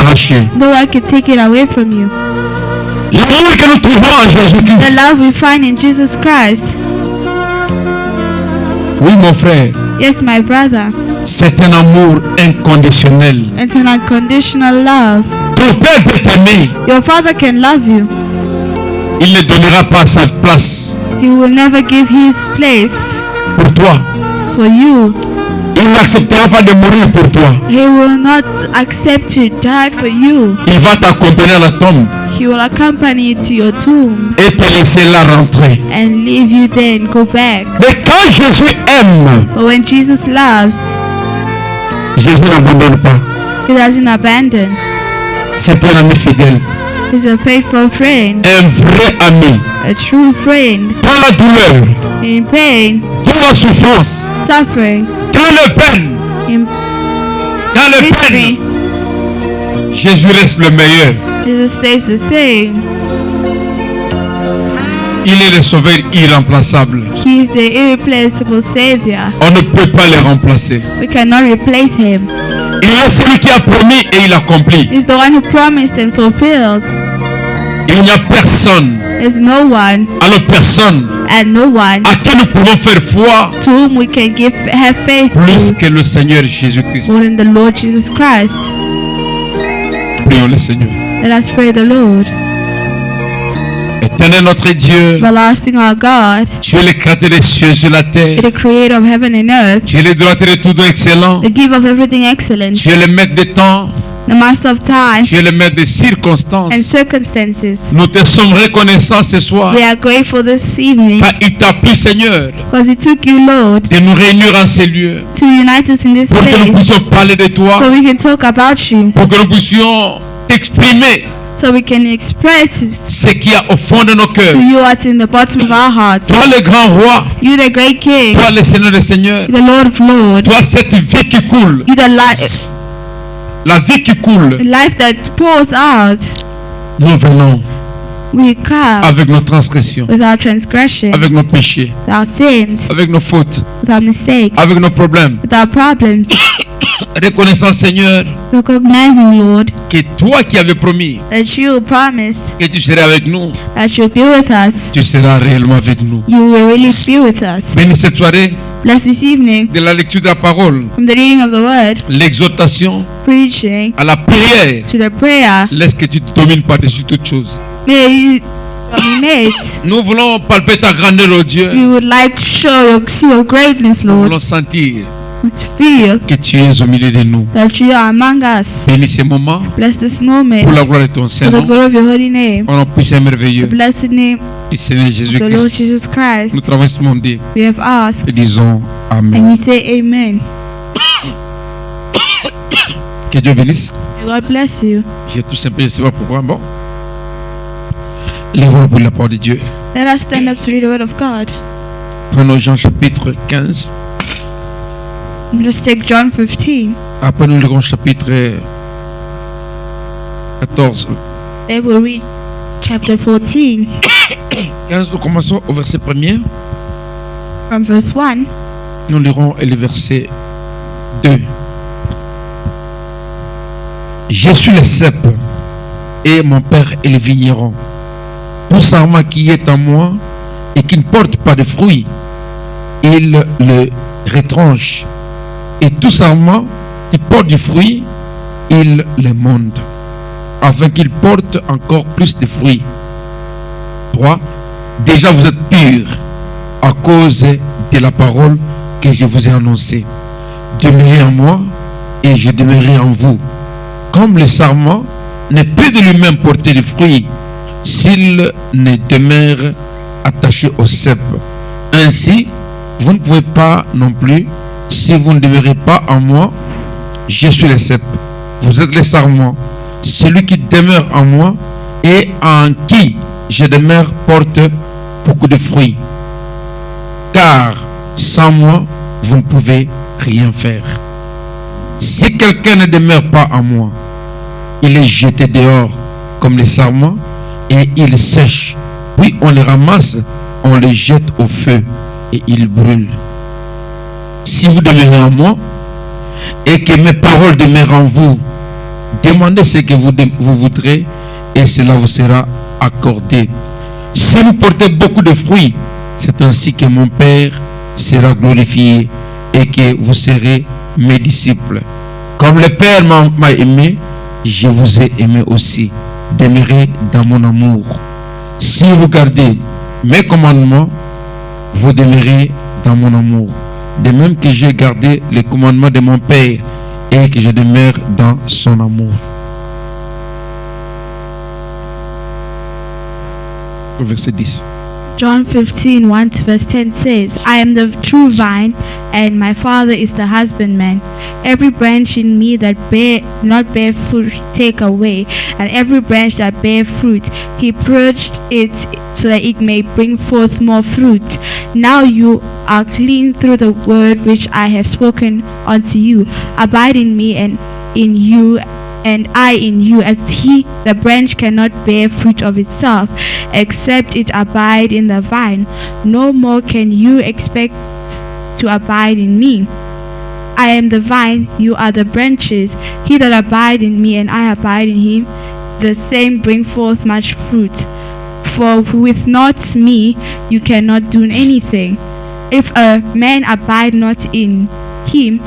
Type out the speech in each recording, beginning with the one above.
l'arracher. No one can take it away from you. L'amour que nous trouvons en The Jésus-Christ. love we find in Jesus Christ. Oui, mon frère, Yes, my brother. c'est un amour inconditionnel. It's an unconditional love. Ton père peut t'aimer. Your father can love you. Il ne donnera pas sa place He will never give his place pour toi. for you. Il n'acceptera pas de mourir pour toi. He will not accept to die for you. Il va t'accompagner à la tombe He will accompany you to your tomb et te laisser là rentrer. and leave you there and go back. Mais quand Jésus aime, But when Jesus loves, Jésus n'abandonne pas. he doesn't abandon. C'est un ami fidèle, He's a faithful friend, un vrai ami. a true friend. Dans la douleur, In pain, dans la souffrance, suffering, dans la peine, in dans la victory, peine, Jésus reste le meilleur. Jesus stays the same. Il est le sauveur irremplaçable. He is the irreplaceable Savior. On ne peut pas le remplacer. We cannot replace him. Il est celui qui a promis et il accomplit. He's the one who promised and fulfills. Il n'y a personne, There's no one alors personne and no one à qui nous pouvons faire foi to whom we can have faith plus to que le Seigneur Jésus-Christ. more than the Lord Jesus Christ. Prions le Seigneur. Let us pray the Lord. Éternel notre Dieu, Everlasting our God, tu es le créateur des cieux et de la terre. the creator of heaven and earth, Tu es le droitier de tout don excellent. the giver of everything excellent, Tu es le maître des temps. the master of time Tu es le maître des circonstances. and circumstances. Nous te sommes reconnaissants ce soir. We are grateful this evening Car il t'a plu, Seigneur, because it took you, Lord, de nous réunir en ces lieux. to unite us in this Pour que nous place puissions parler de toi. so we can talk about you, Pour que nous puissions t'exprimer so we can express ce qu'il y a au fond de nos cœurs. to you what's in the bottom of our hearts. Toi le grand roi. You the great King, Toi le Seigneur des Seigneurs. the Lord of Lords, Toi cette vie qui coule. you La vie qui coule. the life that pours out. Nous venons We come avec nos transgressions, with our transgressions, avec nos péchés, with our sins, avec nos fautes, with our mistakes, avec nos problèmes. with our problems, Reconnaissant, Seigneur, recognizing, Lord, que toi qui avais promis that you promised que tu serais avec nous, that you'll be with us. tu seras réellement avec nous. You will really be with us. Bénis cette soirée Bless this evening de la lecture de la parole, from the reading of the word, l'exhortation preaching, à la prière. to the prayer. Laisse que tu te domines par-dessus toutes choses. May you dominate. Nous voulons palper ta grandeur, oh Dieu. We would like to see your greatness, Nous Lord, voulons sentir to feel que tu es au milieu de nous. that you are among us. Bénis ces moments Bless this moment pour la gloire de ton for the Saint-Nom. glory of your holy name. Au nom puissant et The merveilleux blessed name du Seigneur of the Lord Jésus-Christ. Jesus Christ. Nous travaillons ce monde et We have asked disons Amen. and we say amen. Que Dieu bénisse. May God bless you. J'ai tout simplement, je ne sais pas pourquoi. Bon. Lève-nous pour la parole de Dieu. Let us stand up to read the word of God. Prenons Jean chapitre 15. Let's take John 15. Après nous lirons chapitre 14. Then we'll read chapter 14 15, nous commençons au verset 1er. from verse 1. Nous lirons le verset 2. Je suis le cep et mon père est le vigneron. Tout sarment qui est en moi et qui ne porte pas de fruits, il le retranche. Et tout sarment qui porte du fruit, il le monte, afin qu'il porte encore plus de fruits. 3. Déjà vous êtes purs à cause de la parole que je vous ai annoncée. Demeurez en moi et je demeurerai en vous. Comme le sarment ne peut de lui-même porter de fruits s'il ne demeure attaché au cep. Ainsi, vous ne pouvez pas non plus si vous ne demeurez pas en moi. Je suis le cep, vous êtes le sarment. Celui qui demeure en moi et en qui je demeure porte beaucoup de fruits. Car sans moi, vous ne pouvez rien faire. Si quelqu'un ne demeure pas en moi, il est jeté dehors comme les sarments et il sèche. Puis on les ramasse, on les jette au feu et ils brûlent. Si vous demeurez en moi et que mes paroles demeurent en vous, Demandez ce que vous voudrez et cela vous sera accordé. Si vous portez beaucoup de fruits, c'est ainsi que mon Père sera glorifié et que vous serez mes disciples. Comme le Père m'a aimé, je vous ai aimé aussi. Demeurez dans mon amour. Si vous gardez mes commandements, vous demeurez dans mon amour. De même que j'ai gardé les commandements de mon Père et que je demeure dans son amour. Verset 10. John 15, 1 to verse 10 says, I am the true vine, and my Father is the husbandman. Every branch in me that not bear fruit, take away, and every branch that bear fruit, he purged it so that it may bring forth more fruit. Now you are clean through the word which I have spoken unto you. Abide in me, and in you, and I in you, as the branch cannot bear fruit of itself, except it abide in the vine. No more can you expect to abide in me. I am the vine, you are the branches. He that abide in me, and I abide in him, the same bring forth much fruit. For with not me you cannot do anything. If a man abide not in him,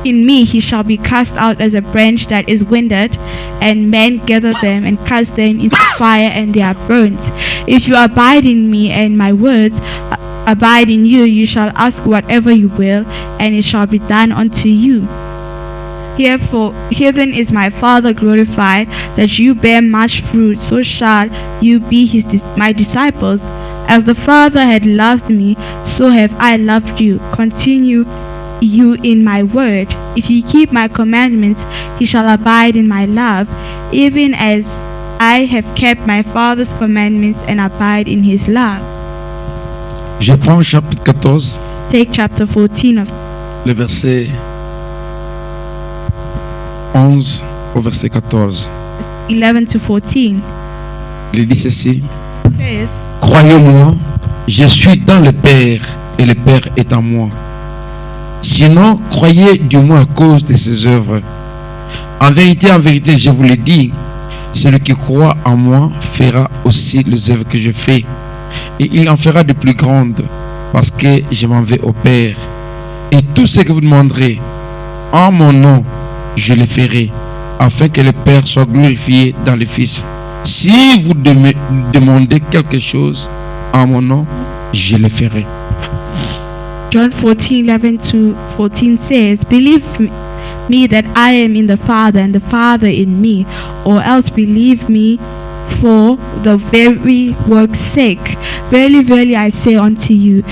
in me he shall be cast out as a branch that is withered, and men gather them and cast them into fire, and they are burnt. If you abide in me, and my words abide in you, you shall ask whatever you will, and it shall be done unto you. Here then is my Father glorified, that you bear much fruit, so shall you be my disciples. As the Father had loved me, so have I loved you. Continue you in my word. If you keep my commandments, you shall abide in my love, even as I have kept my Father's commandments and abide in his love. Je prends chapitre 14, Take chapter 14 of le verset 11 au verset 14. 11 to 14. Il dit ceci: Says, Croyez-moi, je suis dans le Père et le Père est en moi. Sinon, croyez du moins à cause de ses œuvres. En vérité, je vous le dis, celui qui croit en moi fera aussi les œuvres que je fais. Et il en fera de plus grandes, parce que je m'en vais au Père. Et tout ce que vous demanderez en mon nom, je le ferai, afin que le Père soit glorifié dans le Fils. Si vous demandez quelque chose en mon nom, je le ferai. John 14:11 to 14 says, Believe me that I am in the Father, and the Father in me, or else believe me for the very work's sake. Verily, verily, I say unto you,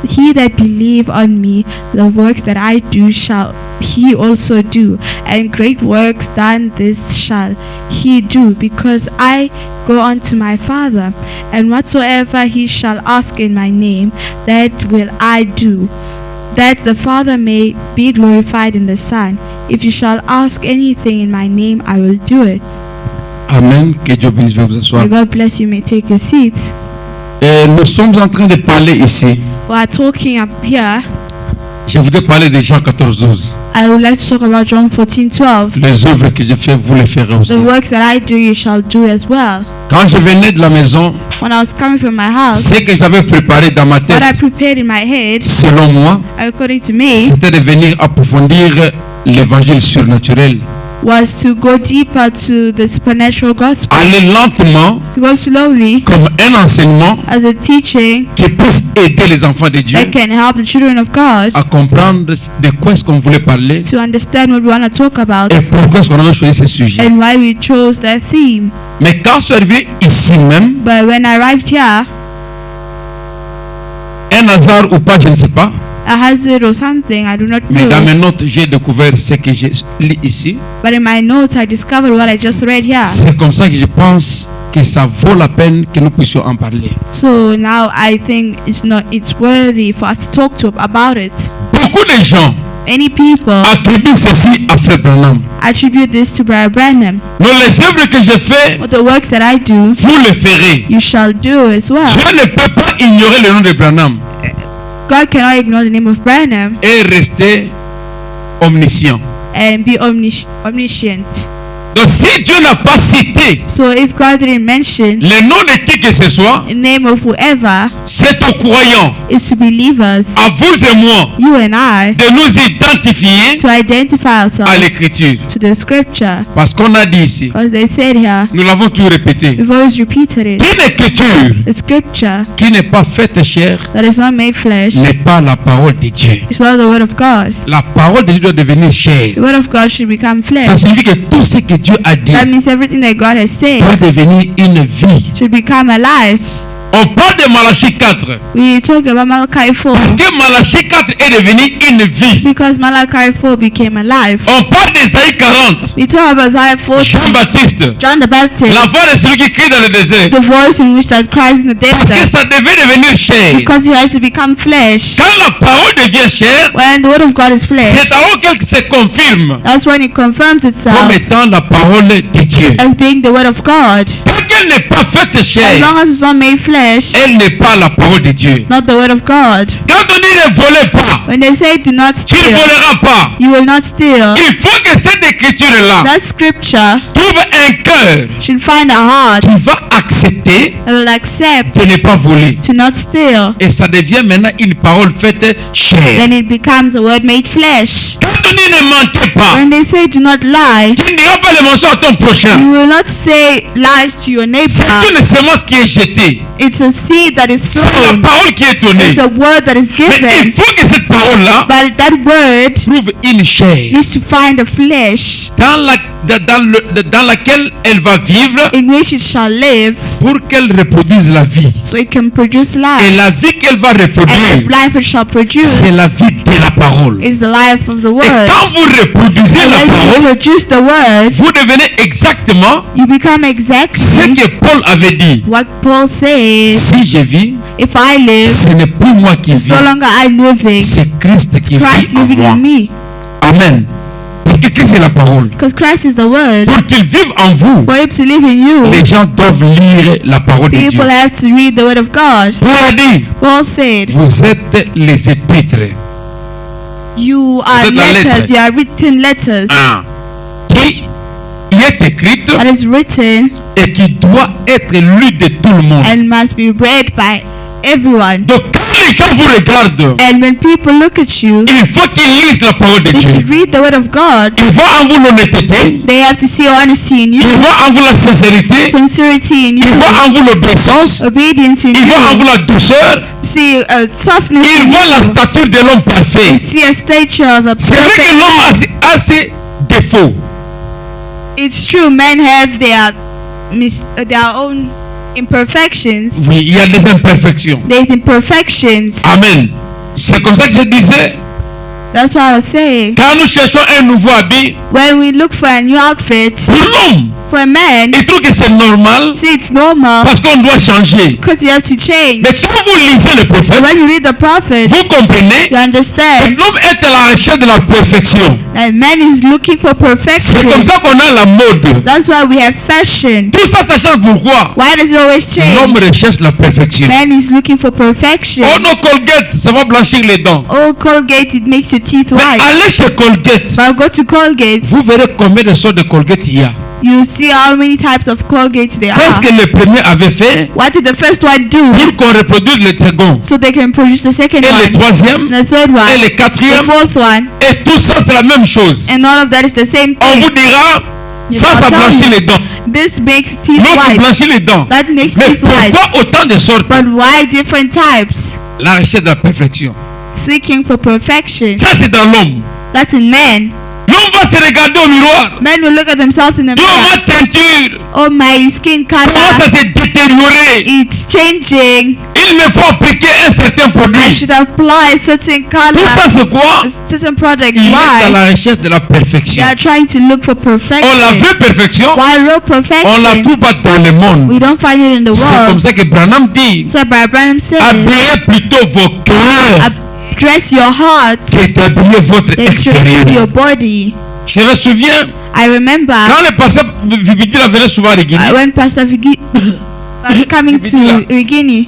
he that believe on me, the works that I do shall he also do, and great works than this shall he do, because I go unto my Father. And whatsoever he shall ask in my name, that will I do, that the Father may be glorified in the Son. If you shall ask anything in my name, I will do it. Amen. Que Dieu bénisse. Vous asseoir. May God bless you. May take a seat. Et nous sommes en train de parler ici. We are talking up here. Je voudrais parler de Jean 14:12. I would like to talk about John 14:12. Les œuvres que je fais, vous les ferez aussi. The works that I do, you shall do as well. Quand je venais de la maison, When I was coming from my house, ce que j'avais préparé dans ma what I tête, prepared in my head, selon moi, according to me, c'était de venir approfondir l'évangile surnaturel. was to go deeper to the supernatural gospel, Aller lentement, to go slowly comme un enseignement as a teaching qui puisse aider les enfants de Dieu that can help the children of God à comprendre de quoi est-ce qu'on voulait parler to understand what we want to talk about et pourquoi est-ce qu'on avait choisi ce sujet. and why we chose that theme. Mais quand je suis arrivé ici même, But when I arrived here, un hasard ou pas, je ne sais pas, a hazard or something, I do not mais dans mes know, notes, j'ai découvert ce que j'ai lu ici. but in my notes I discovered what I just read here. C'est comme ça que je pense que ça vaut la peine que nous puissions en parler. So now I think it's worthy for us to talk about it. Beaucoup de gens Many people attribuent ceci à Frère Branham. attribute this to Brother Branham. Non, les œuvres que je fais, But the works that I do, vous les ferez. you shall do as well. Je ne peux pas ignorer le nom de Branham God cannot ignore the name of Branham et rester omniscient. and be omniscient. Donc si Dieu n'a pas cité So if God didn't mention le nom de qui que ce soit, the name of whoever, c'est aux croyants, it's to believers, à vous et moi, you and I, de nous identifier to identify à ourselves l'écriture. to the scripture. Parce qu'on a dit ici, Because they said here, nous l'avons tout répété, we've always repeated it, une écriture the scripture qui n'est pas faite chair that is not made flesh n'est pas la parole de Dieu. is not the word of God. La parole de Dieu doit devenir chair. The word of God should become flesh. Ça signifie que tout ce que Dieu a dit That means everything that God has said doit devenir une vie. should become alive. On parle de Malachie 4 We talk about Malachi 4 parce que Malachie 4 est devenu une vie. because Malachi 4 became alive. On parle d'Ésaïe 40, We talk about Isaiah 40, Jean-Baptiste, John the Baptist, la voix de celui qui crie dans le désert. the voice in which that cries in the Parce que desert, ça devait devenir chair. because he had to become flesh. Quand la parole devient chair, When the word of God is flesh, c'est alors qu'elle se confirme that's when it confirms comme itself étant la parole de Dieu. as being the word of God. Tant qu'elle n'est pas faite As chair, long as it's not made flesh, elle n'est pas la parole de Dieu. not the word of God. Quand on dit ne volez pas, When they say do not tu ne steal, voleras pas. you will not steal. Il faut que cette écriture-là That scripture trouve un cœur should find a heart qui va accepter that will accept de ne pas voler. to not steal. Et ça devient maintenant une parole faite chair. Then it becomes a word made flesh. Quand on dit ne mentez pas, When they say do not lie, tu ne diras pas le mensonge à ton prochain. you will not say lies to your C'est neighbor. une semence qui est jetée. It's a seed that is C'est la sown. parole qui est donnée. It's a word that is Mais il given. faut que cette parole-là But that word trouve une chair needs to find a flesh dans laquelle elle va vivre in which it shall live pour qu'elle reproduise la vie. so it can produce Et life. la vie qu'elle va And the reproduire, life it shall produce c'est la vie de la parole. is the life of the Et word. quand vous reproduisez And la when you parole, produce the word, vous devenez exactement you become ce exactly que Paul avait dit. what Paul says. Si je vis, If I live, ce n'est plus moi qui it's vis, no longer I living, c'est Christ qui Christ vit en living moi. in me. Amen. Parce que Christ est la parole. Because Christ is the word. Pour qu'il vive en vous, For him to live in you, les gens doivent lire la parole de Dieu. people have to read the word of God. Paul a dit, Paul said, vous êtes les épîtres you are Vous êtes la lettre. letters, you are written letters qui est écrite that is written et qui doit être lue de tout le monde. and must be read by everyone. Donc quand les gens vous regardent, And when people look at you, il faut qu'ils lisent la parole de they Dieu. should read the word of God. Ils voient en vous l'honnêteté, They have to see honesty in ils you, voient en vous la sincérité, sincerity in ils you, voient en vous l'obéissance, obedience in ils voient en vous you, la douceur, see softness ils in voient la you, stature de l'homme parfait. see a stature of a C'est vrai que perfect l'homme man. a ses défauts. It's true, men have their own imperfections. Oui, il y a des imperfections. There's imperfections. Amen. C'est comme ça que je disais, That's what I was saying. quand nous cherchons un nouveau habit, When we look for a new outfit pour l'homme, for a man, il trouve que c'est normal see it's normal parce qu'on doit changer. because you have to change. Mais quand vous lisez le But prophète, when you read the prophet, vous comprenez you que understand l'homme est à la recherche de la perfection. that man is looking for C'est perfection. comme ça qu'on a la mode. That's why we have fashion. Tout ça, ça change pourquoi? Why does it always L'homme change? recherche la perfection. Man is looking for perfection. Oh, nos Colgate, ça va blanchir les dents. Oh, Colgate, it makes your teeth Mais white. allez chez Colgate, But go to Colgate, vous verrez combien de sortes de Colgate il y a. you see how many types of Colgate there Qu'est-ce are. que le premier avait fait What did the first one do? pour qu'on reproduise le second? So they can produce the second Et le one, troisième, the third et one, le the quatrième, fourth one, et tout ça c'est la même chose. and all of that is the same On vous thing. dira, ça blanchit les dents. This makes teeth L'autre white. blanchit les dents. That makes Mais teeth white. pourquoi autant de sortes? But why different types? La recherche de la perfection. Seeking for perfection. Ça c'est dans l'homme. That's in men. L'homme va se regarder au miroir. Men will look at themselves in the Dieu, mirror. ma teinture Oh, my skin commence color, à se détériorer. it's changing. Il me faut appliquer un certain I produit. should apply a certain color, Tout ça c'est quoi? a certain product. Il est à Why? la recherche de la They perfection. are trying to look for On la perfection. veut perfection, Why real on la perfection? trouve pas dans le monde. We don't find it in the C'est comme world. ça que Branham dit, So Branham says, habillez plutôt vos cœurs dress your heart que d'habiller votre than dress your extérieur. body. Je me souviens, I remember quand le pasteur Vibidila venait souvent à Regini, when Pastor Vigi was coming to Regini,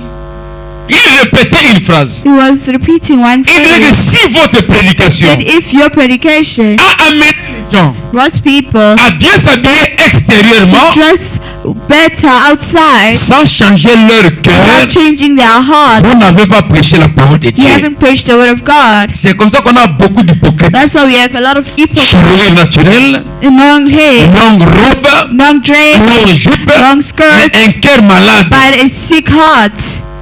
il répétait une phrase. he was repeating one Il disait que phrase. si votre prédication That if your predication a amené les gens wants people à bien s'habiller extérieurement to dress better outside sans changer leur cœur. without changing their heart. Vous n'avez pas prêché la parole de You Dieu. haven't preached the word of God. C'est comme ça qu'on a beaucoup d'hypocrites. That's why we have a lot of hypocrites. Cheveux naturels, Long hair, longue robe, long dress, longue jupe, long mais skirts, un cœur malade. but a sick heart.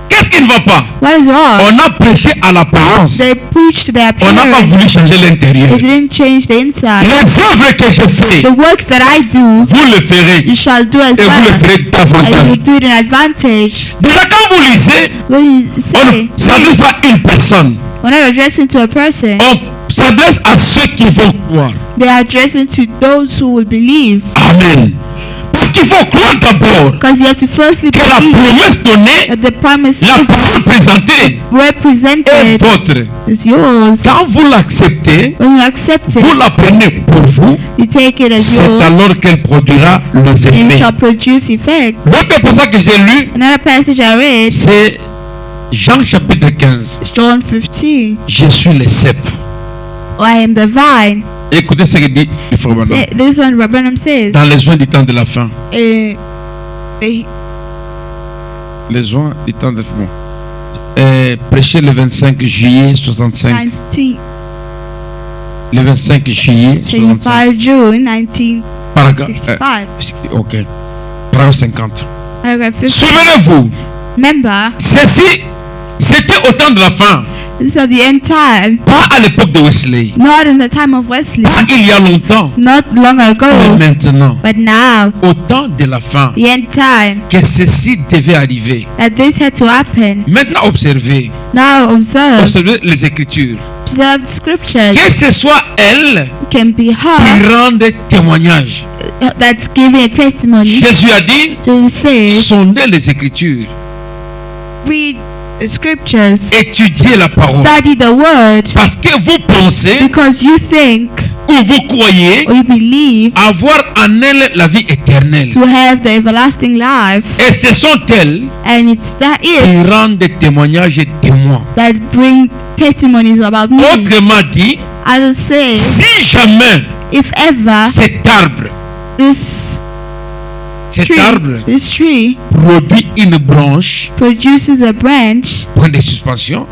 Qu'est-ce qui ne va pas? What is wrong? On a prêché à l'apparence. They preached their On n'a pas appearance. voulu changer l'intérieur. They didn't change the inside. Les œuvres que je fais, The works that I do, vous le ferez. you shall do as Et vous le well. ferez And you davantage. do it in advantage. Déjà, quand vous lisez, When you on say, ne s'adresse pas à une personne. we're not addressing to a person, On s'adresse à ceux qui vont croire. they are addressing to those who will believe. Amen. Parce qu'il faut croire d'abord Because you have to firstly que la believe promesse donnée, that the promise la parole présentée est represented votre. is yours. Quand vous l'acceptez, When you accept vous it, la prenez pour vous, you take it as c'est yours, alors qu'elle produira les and it effets. shall produce effect. L'autre passage que j'ai lu, Another passage I read c'est Jean chapitre 15. is John 15. Je suis le cep. I am the vine. Écoutez ce que dit le frère Branham. This one Rabbi Branham says. Dans les joints du temps de la fin. The Les joints du temps de la fin. Prêché le 25 juillet 65. 19, Le 25 juillet 65. 25 June 1965. Paragraphe, ok. Paragraphe 50. Paragraph 50. Souvenez-vous, Remember, ceci, c'était au temps de la fin. this is at the end time, Pas à l'époque de Wesley. not in the time of Wesley, Pas il y a longtemps. not long Mais ago, maintenant, but now, au temps de la fin, the end time, que ceci devait arriver. that this had to happen. Maintenant, observez. Now Observez les Écritures. observe scriptures. Que ce soit elle Can be qui her rende témoignage. that's giving a testimony. Jésus a dit, Jesus says, sondez les Écritures. read the scriptures, Étudiez la parole. study the word, Parce que vous pensez because you think ou vous croyez or you believe avoir en elle la vie éternelle. to have the everlasting life, Et ce sont elles and it's that qui it rendent des témoignages et témoins. that bring testimonies about me. Autrement dit, I will say, si jamais if ever cet arbre, this tree produit une branche, produces a branch, point de suspension,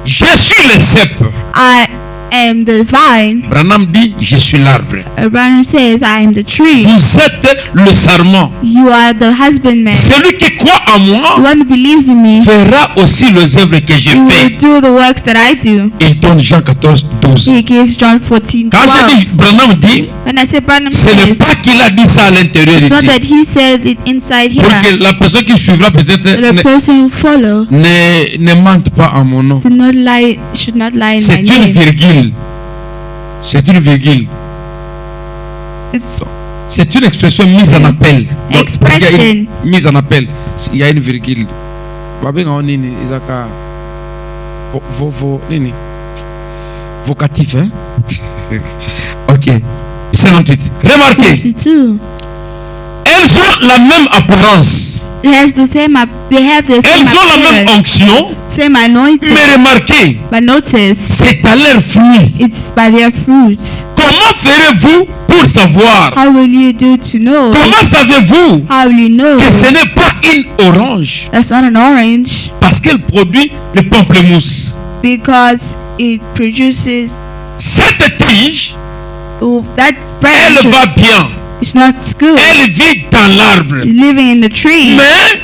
je suis le cep. I am the vine. Branham dit, je suis l'arbre. Abraham says, I am the tree. Vous êtes le sarment. You are the husbandman. Celui qui croit en The moi one who believes in me, fera aussi les œuvres que je you will fais. do the works that I do. Il donne Jean 14, 12. He gives John 14, Quand je 12. dis, Branham dit, When I say Branham ce n'est says, pas qu'il a dit ça à l'intérieur it's not ici. that he said it inside Pour here. que la personne qui suivra peut-être The person who follow ne mente pas à mon nom. do not lie, should not lie in my C'est une name. virgule. C'est une virgule. It's C'est une expression mise en appel. Donc, Expression. il y a une mise en appel. Il y a une virgule. Nini, Isaka. Nini. Vocatif, hein? Ok. 58. Remarquez, 52. elles ont la même apparence. It has the same. They have the Elles same ont la même appearance, onction. same anointing. Mais remarquez, But notice, c'est à leur fruit. it's by their fruits. Comment ferez-vous pour savoir? How will you do to know? Comment savez-vous How will you know que ce n'est pas une orange? that's not an orange? Parce qu'elle produit le pamplemousse. Because it produces Cette tige, that elle branch. va bien. It's not good. Elle vit dans l'arbre. Living in the tree, Mais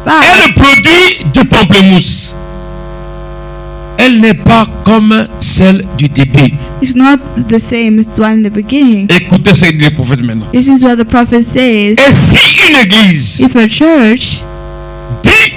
but elle produit du pamplemousse. Elle n'est pas comme celle du début. it's not the same as the one in the beginning. Écoutez ce que dit le prophète maintenant. This is what the prophet says. Et si une église If a church dit,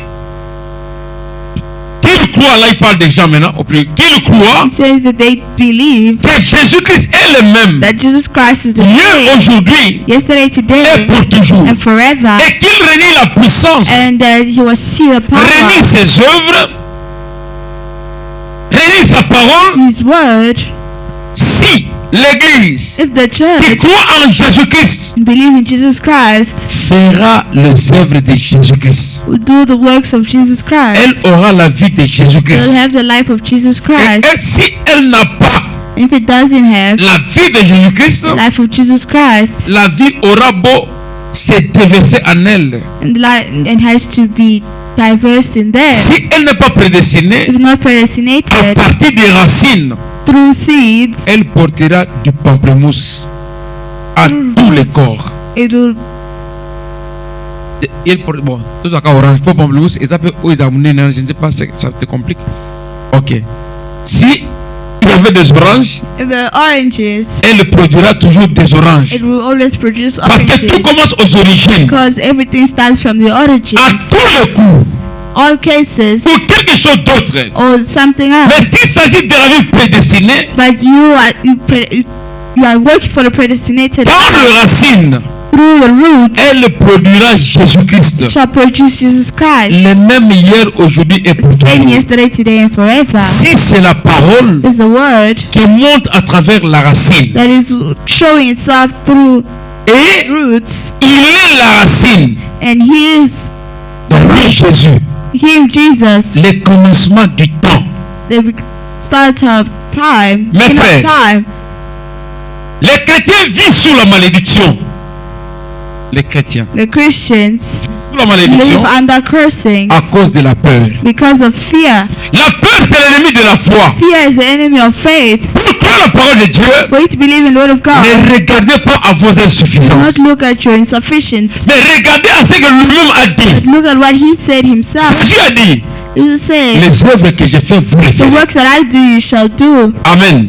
qu'il croit, là il parle des gens maintenant, au plus, qu'il croit says that they believe que Jésus-Christ est le même, that Jesus Christ is the hier, same aujourd'hui yesterday, et today, pour toujours. and forever, Et qu'il renie la puissance, and that he will see the power, renie ses œuvres, renie sa parole. his word. Si l'église If the qui church croit en Jésus-Christ believe in Jesus Christ, fera les œuvres de Jésus-Christ, will do the works of Jesus Christ, elle aura la vie de will Jésus-Christ. have the life of Jesus Christ. Et si elle n'a pas If it doesn't have la vie de Jésus-Christ, the life of Jesus Christ, la vie aura beau se déverser en elle. and it has to be diverse in there. Si elle n'est pas prédestinée, If not à predestinated partir des racines, through seeds, elle portera du pamplemousse à tous les corps. it will Bon, tout ça, orange, pas pamplemousse, et ça peut, je ne sais pas, ça te complique. Ok. Si il y avait des oranges, the oranges. elle produira toujours des oranges. It will always produce Parce que tout oranges commence aux origines. because everything starts from the À origins. tous les coups, All cases pour quelque chose d'autre. or something Mais else. s'il s'agit de la vie prédestinée, But you are working for the predestinated par les racines, through the root elle produira Jésus-Christ. shall produce Jesus Christ. Le même hier, aujourd'hui et pour And toujours. yesterday, today, and forever. Si c'est la parole Is the word qui monte à travers la racine, that is showing itself through et roots, il est la racine, and He is donc lui Jésus, Him, Jesus, le commencement du temps. the start of time, Mes beginning frères, of time. Les chrétiens vivent sous la malédiction. Les chrétiens The Christians sous la malédiction live under cursing à cause de la peur. because of fear. La peur, c'est l'ennemi de la foi. Fear is the enemy of faith. Pour croire la parole de Dieu, For you to believe in the word of God, ne regardez pas à vos do insuffisances, not look at your insufficiency, mais regardez à ce que lui-même a dit. but look at what He said Himself. Jésus a dit, Jesus said, les œuvres que j'ai faites, vous les the ferez. works that I do, you shall do. Amen.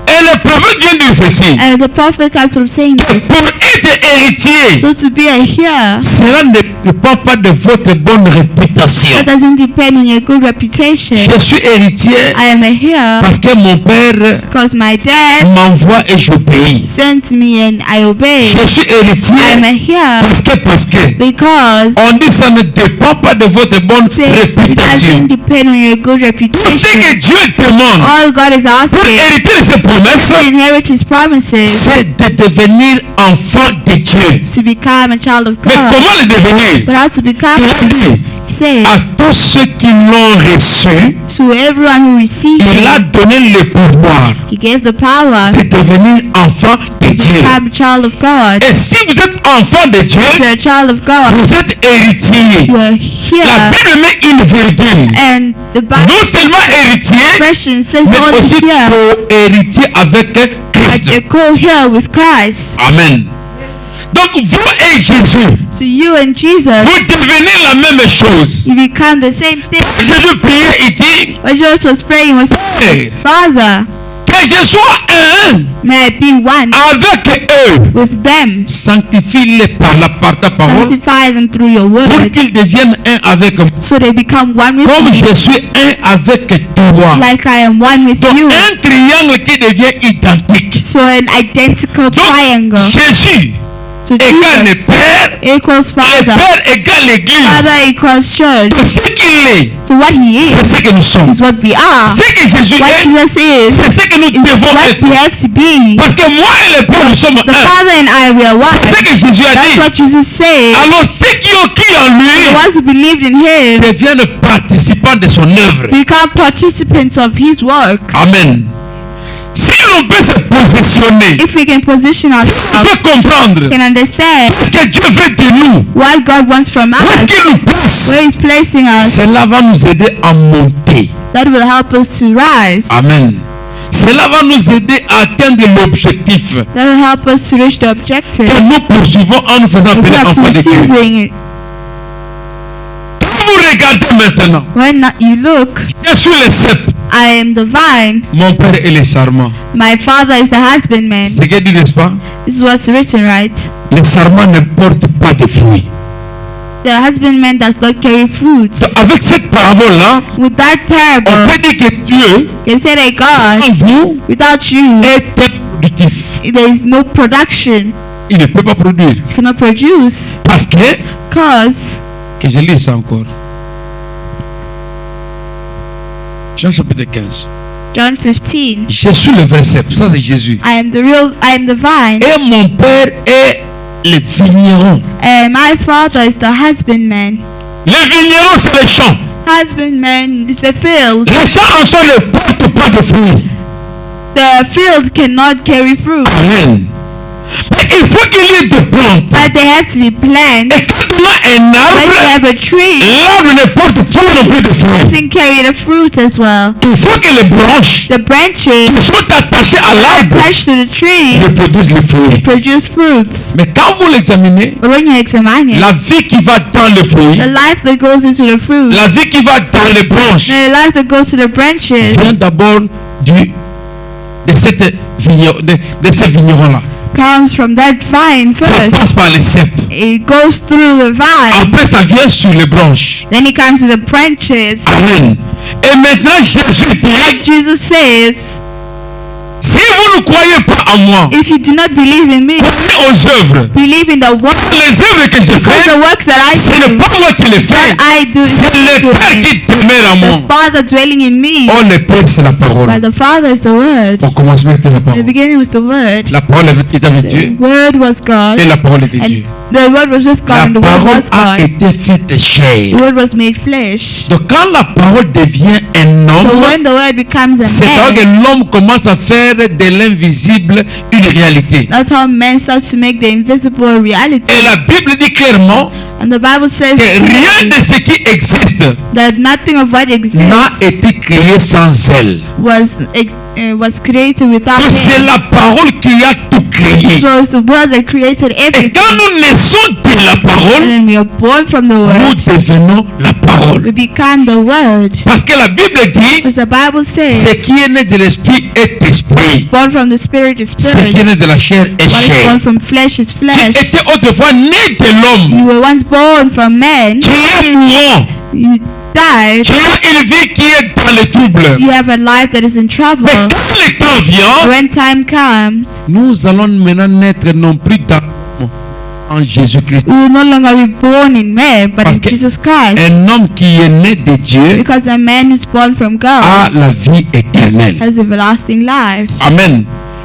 Et le prophète vient de ceci. And the prophet comes from saying this. Pour être héritier, So to be a heir, cela ne dépend pas de votre bonne réputation. that doesn't depend on your good reputation. Je suis héritier I am a heir parce que mon père because my dad m'envoie et j'obéis. sends me and I obey. Je suis héritier I am a heir parce que because on dit ça ne dépend pas de votre bonne it réputation. doesn't depend on your good Tout ce que reputation. Dieu demande All God is pour asking hériter de ses promesses, to inherit His promises, c'est de devenir enfant de Dieu. to become a child of Mais God. comment le devenir? But how to become Il a it? dit He said, à tous ceux qui l'ont reçu, to everyone who received il a it, donné le pouvoir He gave the power de devenir enfant de to Dieu. become a child of God. Et si vous êtes enfant de Dieu, If you're a child of God, vous êtes héritier. you're La here. Bible met une virgule. And the Bible Non seulement héritier, expression says mais not aussi here, co-héritier avec like Christ. a co-heir with Christ. Amen. Donc vous et Jésus, So you and Jesus, vous devenez la même chose. you become the same thing. Jésus priait, il dit, What Jesus was praying was, Hey, Father, que je sois un may I be one avec eux. with them. Sanctifie-les par ta parole Sanctify them through your pour word, qu'ils deviennent un avec moi. so they become one with Comme me, je suis un avec toi. like I am one with Donc you. un triangle qui devient identique. So an identical Donc triangle. Jésus So égale le Jesus Père, equals le Father, Père égale l'Église. Father equals church. Ce qu'il est, So what He c'est is ce que nous sommes. is what we are. Ce que Jésus What est, Jesus is c'est ce que nous is devons what être. we have to be. Parce que moi et le Père, nous sommes The un. Father and I, we are C'est ce one. que Jésus a That's dit. what Jesus said. Alors ceux qui ont cru en The lui ones who believed in Him deviennent participants de son œuvre. become participants of His work. Amen. Si l'on peut se positionner, If we can position on ourselves, peut comprendre can understand ce que Dieu veut de nous, what God wants from où est-ce us, qu'il nous place, where He's placing us, cela va nous aider à monter. that will help us to rise. Amen. Cela va nous aider à atteindre l'objectif That will help us to reach the objective. que nous poursuivons en nous faisant We appeler are enfants de Dieu. pursuing it. Quand vous regardez maintenant, When you look, je suis le cep, I am the vine, mon père est le sarment. my father is the husbandman. C'est ce qu'il dit, n'est-ce pas? This is what's written, right? Le sarment ne porte pas de fruits. The husbandman does not carry fruit. Donc, avec cette parabole-là, With that on parable, peut dire que Dieu, they say that God, sans vous, without you, est improductif. there is no production. Il ne peut pas produire. You cannot produce. Parce que Because, je lis ça encore. Jean chapitre 15. John 15, Je suis le vrai cep, ça c'est Jésus. I am the vine, Et mon père est le vigneron. and my father is the husbandman. Le vigneron, c'est le champ. Husbandman is the field. Les champs en soi ne portent pas de fruits. The field cannot carry fruit, Amen. Mais il faut qu'il y ait des plantes. but they have to be plants. Et quand on a un When you arbre, have a tree, l'arbre ne porte pas non plus de it fruits. doesn't carry the fruit as well. Il faut que les branches The branches qui sont attachées à l'arbre attached to the tree reproduisent les fruits. produce fruits. Mais quand vous l'examinez, But when you examine it, la vie qui va dans les fruits, the life that goes into the fruit, la vie qui va dans les branches, the life that goes to the branches, vient d'abord de ces vignerons-là. comes from that vine Ça first. passe par les ceps. It goes through the vine. Après, ça vient sur les branches. Then it comes to the branches. Amen. Et maintenant, Jésus dit, Jesus says, si vous ne croyez pas en moi, if you do not believe in me, croyez aux œuvres. believe in the works, Les œuvres que je because fais, the works that I ce n'est do, pas moi qui les fais. that I do, C'est le do Père it. qui demeure en moi. The Father dwelling in me. Oh, le Père, c'est la parole. But the Father is the Word. Au commencement était la The parole. beginning was the Word. La parole était avec The Dieu. Word was God. Et la parole était Dieu. And the Word was with God, La and the Word parole was a God. été faite chair. The Word was made flesh. Donc quand la parole devient un So homme, when the Word becomes a c'est alors que man, l'homme commence à faire de l'invisible une réalité. that's how man starts to make the invisible a reality. Et la Bible dit clairement And the Bible says que rien de ce qui existe that nothing of what n'a exists été créé sans elle. was created without Donc c'est him. la parole qui a tout créé. So it's the Word that created Et everything. quand nous naissons de la And parole, then we are born from the nous Word. devenons la parole. We become the Word. Parce que la Bible dit, Because the Bible ce says, qui est né de l'esprit est esprit. born from the Spirit is Ce qui Spirit. est né de la chair est What is chair. born from flesh is Tu flesh. étais autrefois né de l'homme. You were once born from man. Tu es mourant. You died. Tu as une vie qui est dans le trouble. You have a life that is in trouble. Mais quand le temps vient, When time comes, nous allons maintenant naître non plus dans en Jésus-Christ. we will no longer be born in man, but Parce in que Jesus Christ. Un homme qui est né de Dieu Because a man who's born from God a la vie éternelle. has everlasting life. Amen.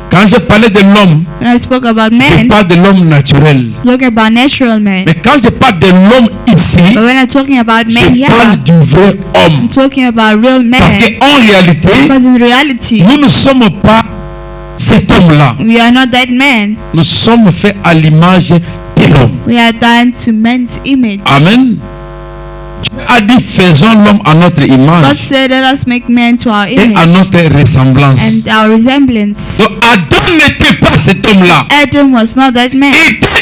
Quand je parlais de l'homme, When I spoke about je man, parle de l'homme naturel. look about natural man. Mais quand je parle de l'homme ici, But when I'm talking about man je here, parle du vrai homme. I'm talking about real Parce man. qu'en réalité, Because in reality, nous ne sommes pas cet homme-là. we are not that man. Nous sommes faits à l'image de l'homme. We are done to man's image. Amen. Dieu a dit faisons l'homme à notre God image said, let us make man to our et à image notre ressemblance. and our resemblance. Donc Adam n'était pas cet homme-là. Adam was not that man.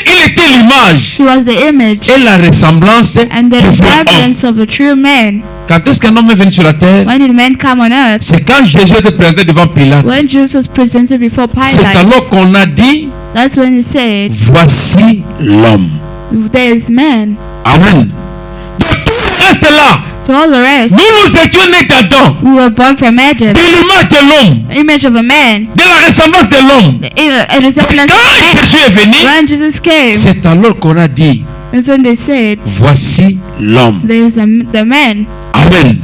Il était l'image He was the image et la ressemblance and the du vrai homme. resemblance of a true man. Quand est-ce qu'un homme est venu sur la terre? When did man come on earth? C'est quand Jésus était présenté devant Pilate. When Jesus was presented before C'est Pilate, alors qu'on a dit that's when he said, voici l'homme. there is man. Amen. Donc tout le reste là, So all the rest, nous étions nés d'Adam, we were born from Adam, de l'image de l'homme, image of a man, de la ressemblance de l'homme. a resemblance of Quand man. Jésus est venu, When Jesus came, c'est alors qu'on a dit that's when they said, voici l'homme. there is the man. Amen.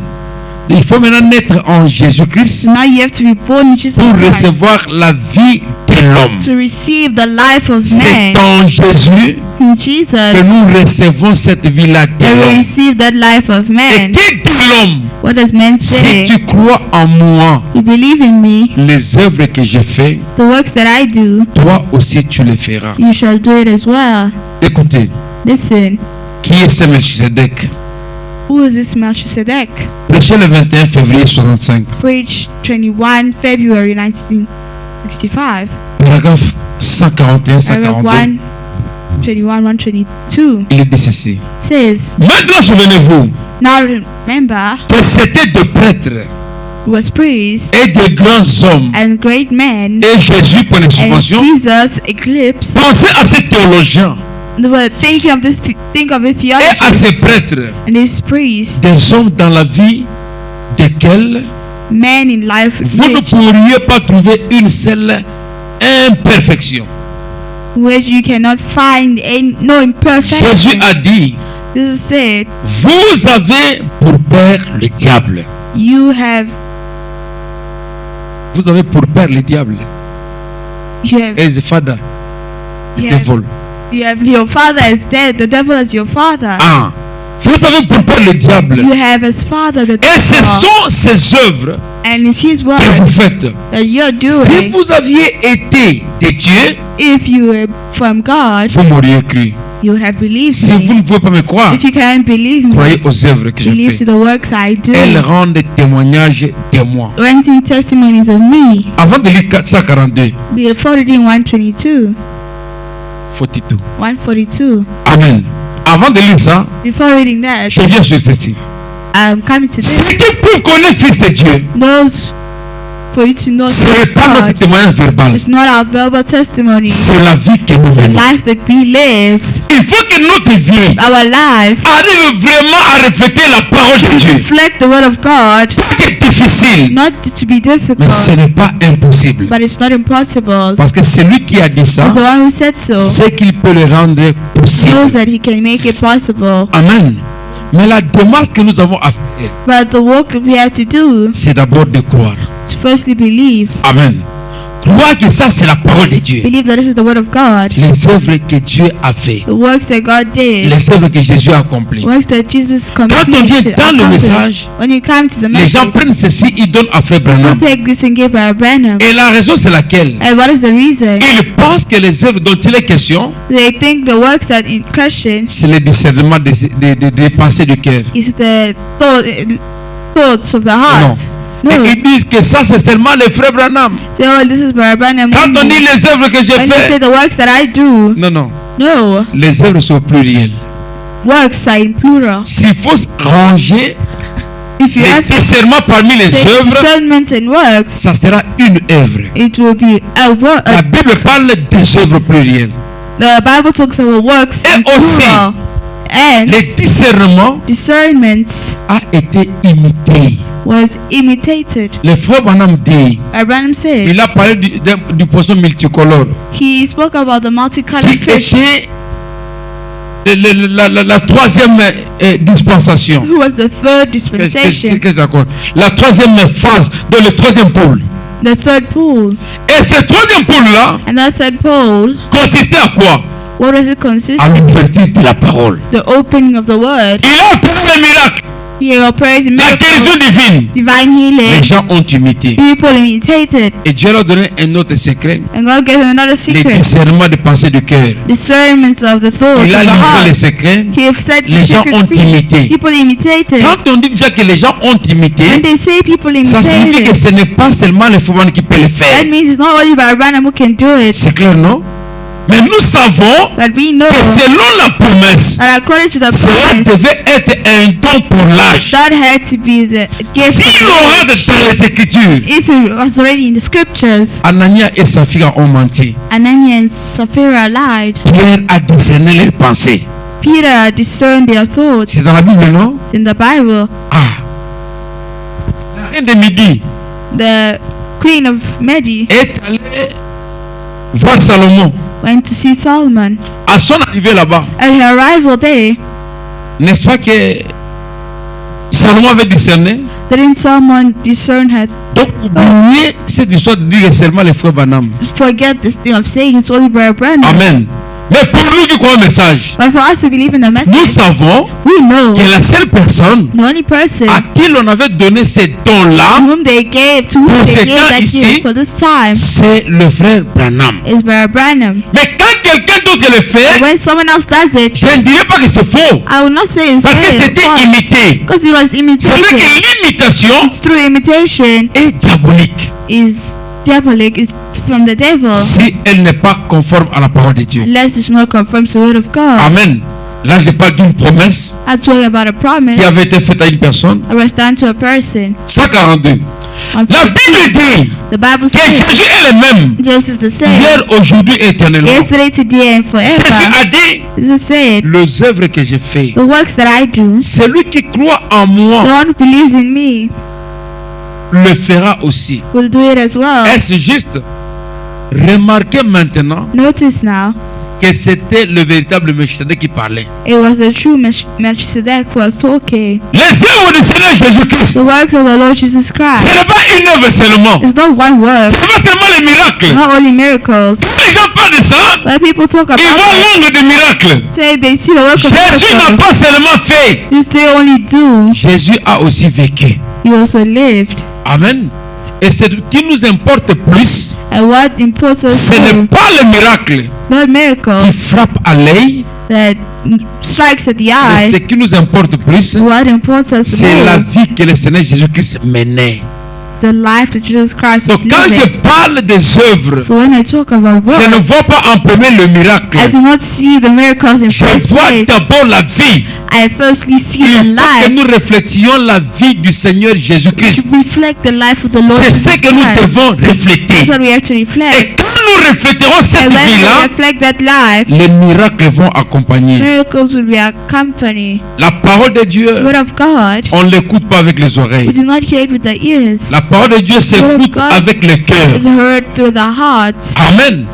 Il faut maintenant naître en Jésus-Christ So now you have to be born in Jesus pour Christ recevoir la vie de l'homme. to receive the life of C'est man. en Jésus In que Jesus, nous recevons cette vie-là de that we l'homme. receive that life of Et man. qui dit l'homme? What does man Si say? tu crois en moi, You believe in me, les œuvres que je fais, the works that I do, toi aussi tu les feras. you shall do it as well. Écoutez, Listen, qui est ce Melchizedek? who is this Melchizedek? Prêché le 21 février 65, Preached 21 February 1965. paragraphe 141, Paragraph 142. 121, 122 Il dit ceci. says, Maintenant, souvenez-vous now remember, que c'était de prêtres was priests et de grands hommes. and great men, Et Jésus, pour and l'expansion, Jesus eclipsed. pensez à ces théologiens They were thinking of this, think of the et à ces theology prêtres, and these priests, des hommes dans la vie desquels men in life vous ne which, pourriez pas trouver une seule imperfection. which you cannot find no Jésus imperfection. a dit, Jesus said, vous avez pour père le diable. you have Vous avez pour père le diable. you As a father, the have devil. you have your father is dead, the devil is your father. Ah, vous avez pour père le diable. You have as father the Et ce devil, sont ses œuvres And it's His word que vous faites. that you're Si doing. vous aviez été de Dieu, If you were from God, vous m'auriez cru. you would have believed Si vous me. ne pouvez pas me croire, If you can't believe me, croyez aux œuvres que je believe fais. to the works I do. Elles rendent témoignage de moi. Renting testimonies of me. Avant de lire 142, Before reading 122, 42. 142. Amen. Avant de lire ça, Before reading that, je viens sur ceci. I'm coming to Ce this. qui prouve qu'on est fils de Dieu, Those for you to know ce n'est pas notre God. témoignage verbal. It's not our verbal testimony. C'est la vie que nous The menons. life that we live. Il faut que notre vie Our life arrive vraiment à refléter la parole de Dieu. reflect the word of God. Pas que c'est difficile, Not to be mais difficult, ce n'est pas impossible. but it's not impossible. Parce que celui qui a dit ça, It's the one who said so. c'est qu'il peut le rendre Knows possible. that He can make it possible. Amen. Mais la démarche que nous avons à faire, But the work that we have to do c'est d'abord de croire. is to firstly believe. Amen. Croire que ça, c'est la parole de Dieu. Believe that this is the word of God. Les œuvres que Dieu a fait. The works that God did. Les œuvres que Jésus a accomplies. Works that Jesus Quand on vient completed. dans le accomplished. message, When you come to the les gens message, prennent ceci, ils donnent à Frère you Branham. take this and give Brother Branham. Et la raison, c'est laquelle? And what is the reason? Ils pensent que les œuvres dont il est question, They think the works that in question c'est le discernement des pensées du cœur. is the thoughts of the heart. No. Et ils disent que ça, c'est seulement les Frères Branham. Say, oh, this is Brother Branham. Quand on dit les œuvres que j'ai When you say faites, the works that I do, non, non, no, les œuvres sont plurielles. works are in plural. S'il faut ranger If you les have to discernements parmi les take œuvres, discernment and works, ça sera une œuvre. it will be a work. La Bible parle des œuvres plurielles. The Bible talks about works in Et aussi, plural. And le discernement discernment a été imité. was imitated. Le Frère Branham dit, Branham said il a parlé du poisson multicolore he spoke about the multicolored qui fish, était la troisième dispensation. who was the third Qu'est-ce dispensation, que je raconte? La troisième phase de le troisième pôle. the third pole. Et ce troisième pôle-là And that third pole, consistait à quoi? what does it consist? À l'ouverture de la parole. The opening of the word. Il a opéré les miracles, He operates in la guérison miracles, divine. divine Les healing. gens ont imité. People imitated, Et Dieu leur a donné un autre secret, and God gave him another les secret: discernements des pensées du cœur. discernment of the thoughts Il a of the livré les heart. secrets. He said Les the gens secret ont things. imité. People imitated. Quand on dit déjà que les gens ont When imité, they say people ça signifie que imitated, ce n'est pas seulement les Frères qui peuvent le faire. that means it's not only by Branham who can do it, C'est clair, non? Mais nous savons but we know que selon la promesse, that according to the cela promise, devait être un don pour l'âge. that had to be the gift S'il of aura the age. dans les Écritures, If it was already in the scriptures, Anania et Saphira ont menti. Ananias and Sapphira lied. Pierre a discerné leurs pensées. Peter discerned their thoughts. C'est dans la Bible, non? It's in the Bible. Ah. La reine de Midi The queen of Medi est allée voir Salomon. went to see Solomon. À son arrivée là-bas, At her arrival there, n'est-ce pas que Salomon avait discerné? didn't Solomon discern her? Donc, oubliez cette histoire de dire seulement les Frères Branham. Forget this thing of saying it's only Brother Branham. Amen. Mais pour nous qui croyons au message, But for us to believe in the nous message, savons we know que la seule personne the only person à qui l'on avait donné ces dons-là, whom they gave, to whom Pour they ce gave temps that ici, gift for this time, c'est le frère Branham. is Brother Branham. Mais quand quelqu'un d'autre le fait, When someone else does it, je ne dirais pas que c'est faux. I will not say it's Parce que c'était imité. because it was C'est vrai imitated. que l'imitation It's through imitation est diabolique is diabolic, is from the devil, si elle n'est pas conforme à la parole de Dieu. unless it's not confirmed to the word of God. Amen. Là, je parle d'une promesse I'm talking about a promise qui avait été faite à une personne. that was done to a person. 142. On La Bible dit The Bible que says Jésus est le même. Jesus the same, Hier, aujourd'hui, éternellement. yesterday, today, and Jésus forever. a dit, Jesus said, les œuvres que j'ai faites, the works that I do, celui qui croit en the moi one who believes in me le fera aussi. will do it as well. Est-ce juste? Remarquez maintenant Notice now, que c'était le véritable Melchizedek qui parlait. it was the true Melchizedek who was talking. Les œuvres du Seigneur Jésus-Christ, The works of the Lord Jesus ce Christ. n'est pas une œuvre seulement. It's not one work, Ce n'est pas seulement les miracles. not only miracles. Quand les gens parlent de ça, When people talk about ils voient it, l'angle des miracles. say they see the work of Jésus n'a miracles. pas seulement fait. You say only do. Jésus a aussi vécu. He also lived. Amen. Et ce qui nous importe plus, And what imports us ce n'est more, pas le miracle not qui miracle frappe à l'œil, that strikes at the mais ce eye. qui nous importe plus, What imports us c'est la more, vie que le Seigneur Jésus-Christ menait. the life that Jesus Christ was Donc quand je living. parle des œuvres, So when I talk about je ne work, vois pas en premier le miracle. I do not see the miracles in Je first vois place. d'abord la vie. I firstly see Il the faut que life nous réfléchions la vie du Seigneur to Jésus-Christ. reflect the life of the Lord C'est Jesus ce que nous Christ. devons That's refléter. what we have to Et reflect. quand nous refléterons cette And when we vie-là, reflect that life, les miracles vont accompagner. miracles will be accompanied. La parole de Dieu, The word of God, on ne l'écoute pas avec les we oreilles. do not hear it with the ears. La parole de Dieu s'écoute God avec le cœur. It's heard through the heart. Amen.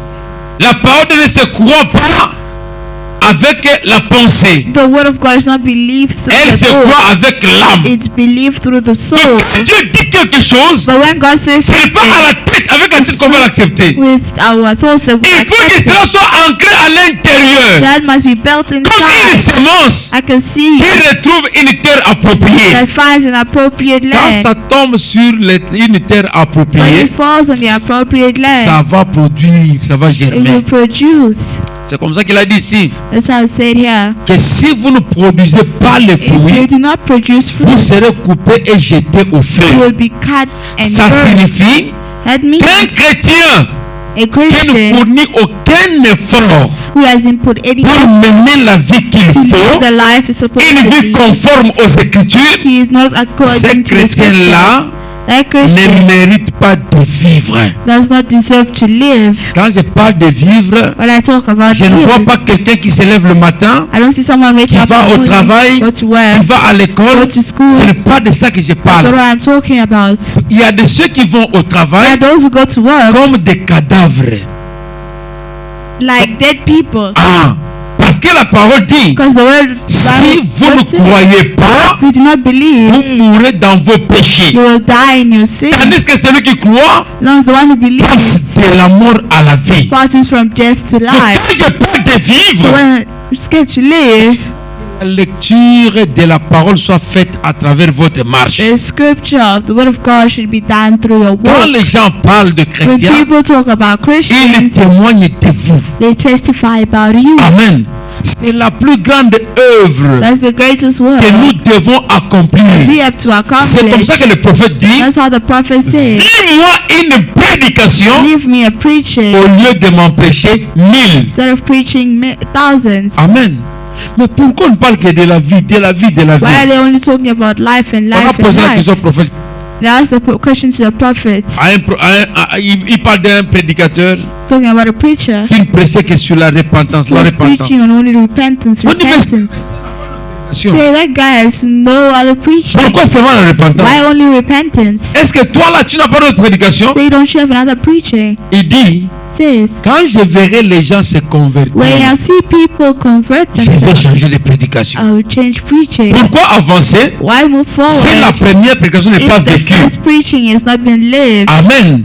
La parole de Dieu ne se croit pas avec la pensée. The word of God is not believed through Elle the se croit thought. avec l'âme. It's believed through the Et soul. quand Dieu dit quelque chose, But when God says ce n'est pas à la tête, avec la tête qu'on va l'accepter. with our thoughts that we Il faut que accept cela it, soit ancré à l'intérieur. that must be built Comme une inside. semence I can see qui retrouve une terre appropriée. that finds an appropriate Quand land. ça tombe sur une terre When appropriée, it falls on the appropriate ça land, va produire, ça va it will germer. produce. C'est comme ça qu'il a dit ici, That's how it said here. que si vous ne produisez pas les If you fruits, do not produce vous fruit, serez coupé et jeté au you feu. will be cut and Ça burned. signifie That qu'un means chrétien a qui ne Christian fournit aucun effort who hasn't put any pour mener la vie qu'il to live faut, the life is supposed une to vie be, conforme aux Écritures, he is not ce according to the scriptures. chrétien-là That ne Christian mérite pas de vivre. does not deserve to live. Quand je parle de vivre, When I talk about je ne vois living, pas quelqu'un qui se lève le matin, I don't see someone waking qui up va in the au morning, travail, go to work, qui va à l'école. go to school. Ce n'est pas de ça que je That's parle. what I'm talking about. Il y a de ceux qui vont au There travail are those who go to work comme des cadavres. like dead people. Ah, parce que la parole dit, Because the word si vous ne says, croyez pas, if you do not believe, vous mourrez dans vos péchés. you will die in your sin. Tandis que celui qui croit Long the one who passe believes de la mort à la vie. passes from death to Donc, life. quand je parle de vivre, When you're scared to live, la lecture de la parole soit faite à travers votre marche. the scripture of the word of God should be done through your Quand walk. les gens parlent de When chrétiens, people talk about ils Christians, témoignent de vous. they testify about you. Amen. C'est la plus grande œuvre That's the greatest word que nous devons accomplir. we have to C'est comme accomplish. ça que le prophète dit, That's how the prophet says, dis-moi une prédication leave me a preaching au lieu de m'empêcher 1000. instead of preaching thousands. Amen. Mais pourquoi on ne parle que de la vie, de la vie, de la Why are vie? they only talking about life and On a life and posé la life? question au prophète. They asked the question to the prophet, Il parle d'un prédicateur talking about a preacher qui ne prêchait que sur la repentance. who La was repentance. preaching on only repentance, On dit, mais- repentance. Hey, that guy has no other preaching. Pourquoi seulement la repentance? Why only repentance? Est-ce que toi là tu n'as pas d'autre prédication? Say, don't you have another preaching? Il dit, Says, quand je verrai les gens se convertir, when I see people convert je vais themselves, changer de prédication. I will change preaching. Pourquoi avancer Why move si la forward première prédication n'est pas if the vécue? first preaching has not been lived? Amen.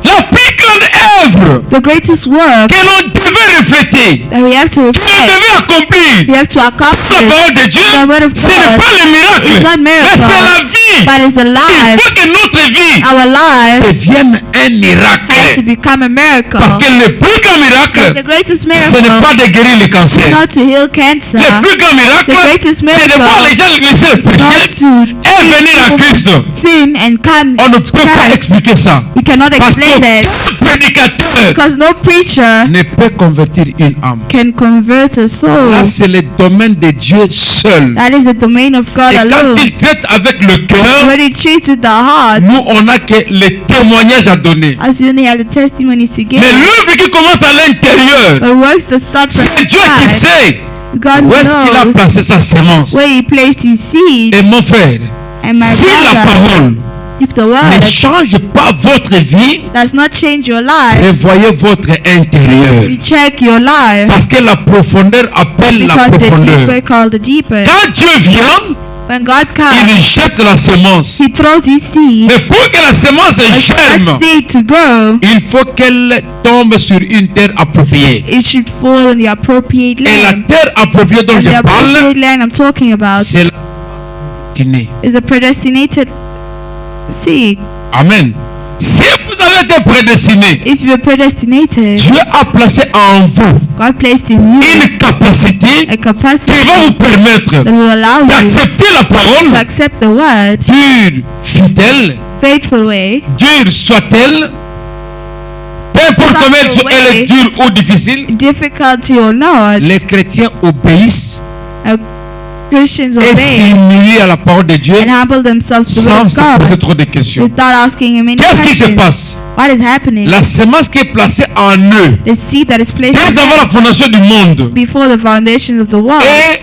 La plus grande œuvre The greatest work que l'on devait refléter, that we have to que l'on reflect, devait accomplir, we have to la accomplish, parole de Dieu, the word of ce n'est God, pas le miracle, it's not mais miracle, c'est la vie. but it's the Il life. faut que notre vie Our life devienne un has to miracle. become a miracle. Parce que le plus grand The miracle, greatest ce n'est miracle pas de guérir le is cancer. not to heal cancer. Le plus grand miracle, The greatest c'est de voir les miracle gens laisser le is not péché to et venir à Christ. sin and come On ne to peut pas Christ. expliquer ça. We cannot Parce explain that qu'aucun prédicateur because no preacher ne peut convertir une âme. can convert a soul. Là, c'est le domaine de Dieu seul. That is the domain of God Et quand alone. il traite avec le cœur, When he treats with the heart, nous, on n'a que les témoignages à donner. as you only have the testimonies to give. Mais l'œuvre qui commence à l'intérieur, But works that start from c'est Dieu qui inside. sait God où est-ce qu'il a knows placé sa semence. where he placed his seed. Et mon frère, And my si la brother, parole if the ne word change pas votre vie, does not change your life, revoyez votre intérieur. you check your life Parce que la profondeur appelle la because the profondeur. deeper call the deeper. Quand Dieu vient, When God il comes, jette la semence. he throws his seed. Mais pour que la semence But for germe, that seed to grow, il faut qu'elle tombe sur une terre appropriée. it should fall on the appropriate Et la land. terre appropriée dont And je the parle, appropriate land I'm talking about c'est la destinée. is a predestinated seed. Amen. Si vous avez été prédestiné, If you're predestinated, Dieu a placé en vous God placed in you une capacité a qui capacity va vous permettre that will allow you d'accepter la parole, to accept the word, dure, fidèle, faithful way, dure soit-elle, peu importe combien elle est dure ou difficile, difficulty or not. les chrétiens obéissent Christians et obey s'humilient à la parole de Dieu and humble themselves to the word sans of se poser God trop de questions. without asking him any Qu'est-ce qui se questions. passe? What is happening? La semence qui est placée en eux, The seed that is placed dès avant la fondation du monde, before the foundation of the world est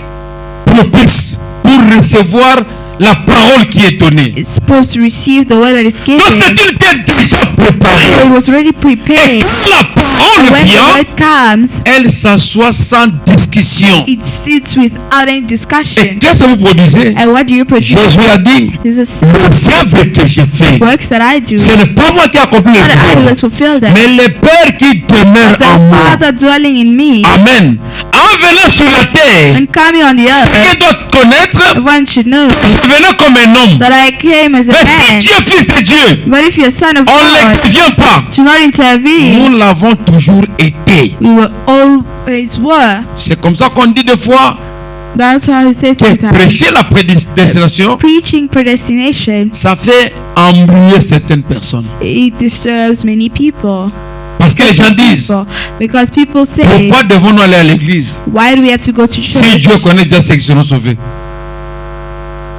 propice pour recevoir la parole qui est donnée. is supposed to receive the word that is Donc c'est given. une tête déjà So préparée. it was already Et prepared. quand la And parole when the vient, word comes, elle s'assoit sans discussion. it sits without any Et discussion. qu'est-ce que vous produisez? And what do you produce? Jésus a dit, This is les œuvres que j'ai fait, works that I do. ce n'est pas moi qui accomplis Not les that I will œuvres, fulfill them. mais le Père qui demeure The en moi. Father dwelling in me Amen. En venant sur la terre, and coming on the chacun earth, doit connaître everyone should know que je venais comme un homme. that I came as a Mais si man. Dieu est fils de Dieu, But if you're son of on ne God, vient pas. to not intervene, Nous l'avons toujours été. we will always were. C'est comme ça qu'on dit des fois That's why I say que sometimes prêcher la prédestination, preaching predestination, ça fait embrouiller certaines personnes. it disturbs many people. Parce que les gens disent, Because people say, pourquoi devons-nous aller à l'église why do we have to go to si church? Dieu connaît déjà ceux qui seront sauvés?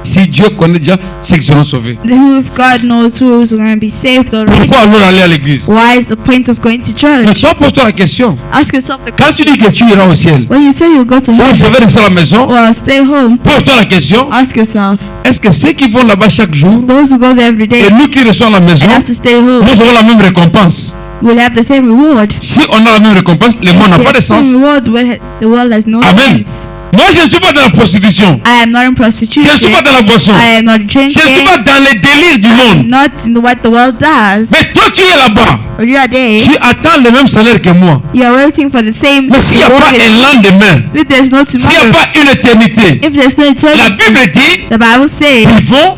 Si Dieu connaît déjà ceux qui seront sauvés, Who if God knows who is going to be saved already? pourquoi alors aller à l'église? Why is the point of going to Mais church? toi, pose-toi la question. Ask yourself the Quand tu dis que tu iras au ciel, when you say you go to ou heaven je vais rester à la maison, or stay home, pose-toi la question. ask yourself, Est-ce que ceux qui vont là-bas chaque jour those who go there every day et nous qui restons à la maison, and have to stay home nous aurons la même récompense? will have the same reward? Si on a la même récompense, le monde n'a pas de sens. Same reward when the world has no Amen. sense. Moi, je ne suis pas dans la prostitution. I am not in Je ne prostitution. suis pas dans la boisson. I am not Je ne suis drinking. pas dans les délires du monde. Not in what the world does. Mais toi, tu es là-bas. When you are there, Tu attends le même salaire que moi. you are waiting for the same Mais s'il n'y a pas reward. un lendemain, If there's no s'il n'y a tomorrow, pas une éternité, if there's no la eternity, Bible dit, the Bible says, vivons,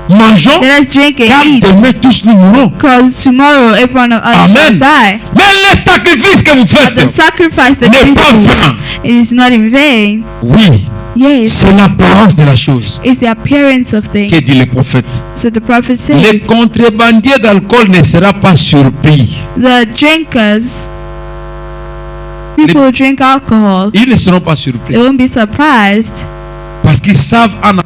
mangeons, let us drink car and eat, demain tous nous mourrons. because tomorrow everyone of us shall Amen. die. Mais le sacrifice que vous But the faites sacrifice that n'est you pas do vain. is not in vain. Oui, Yes, c'est l'apparence de la chose, it's the appearance of things. que dit le prophète. So the prophet Le says, contrebandier d'alcool ne sera pas surpris. the drinkers, people who drink alcohol, Ils ne seront pas surpris. they won't be surprised Parce qu'ils savent en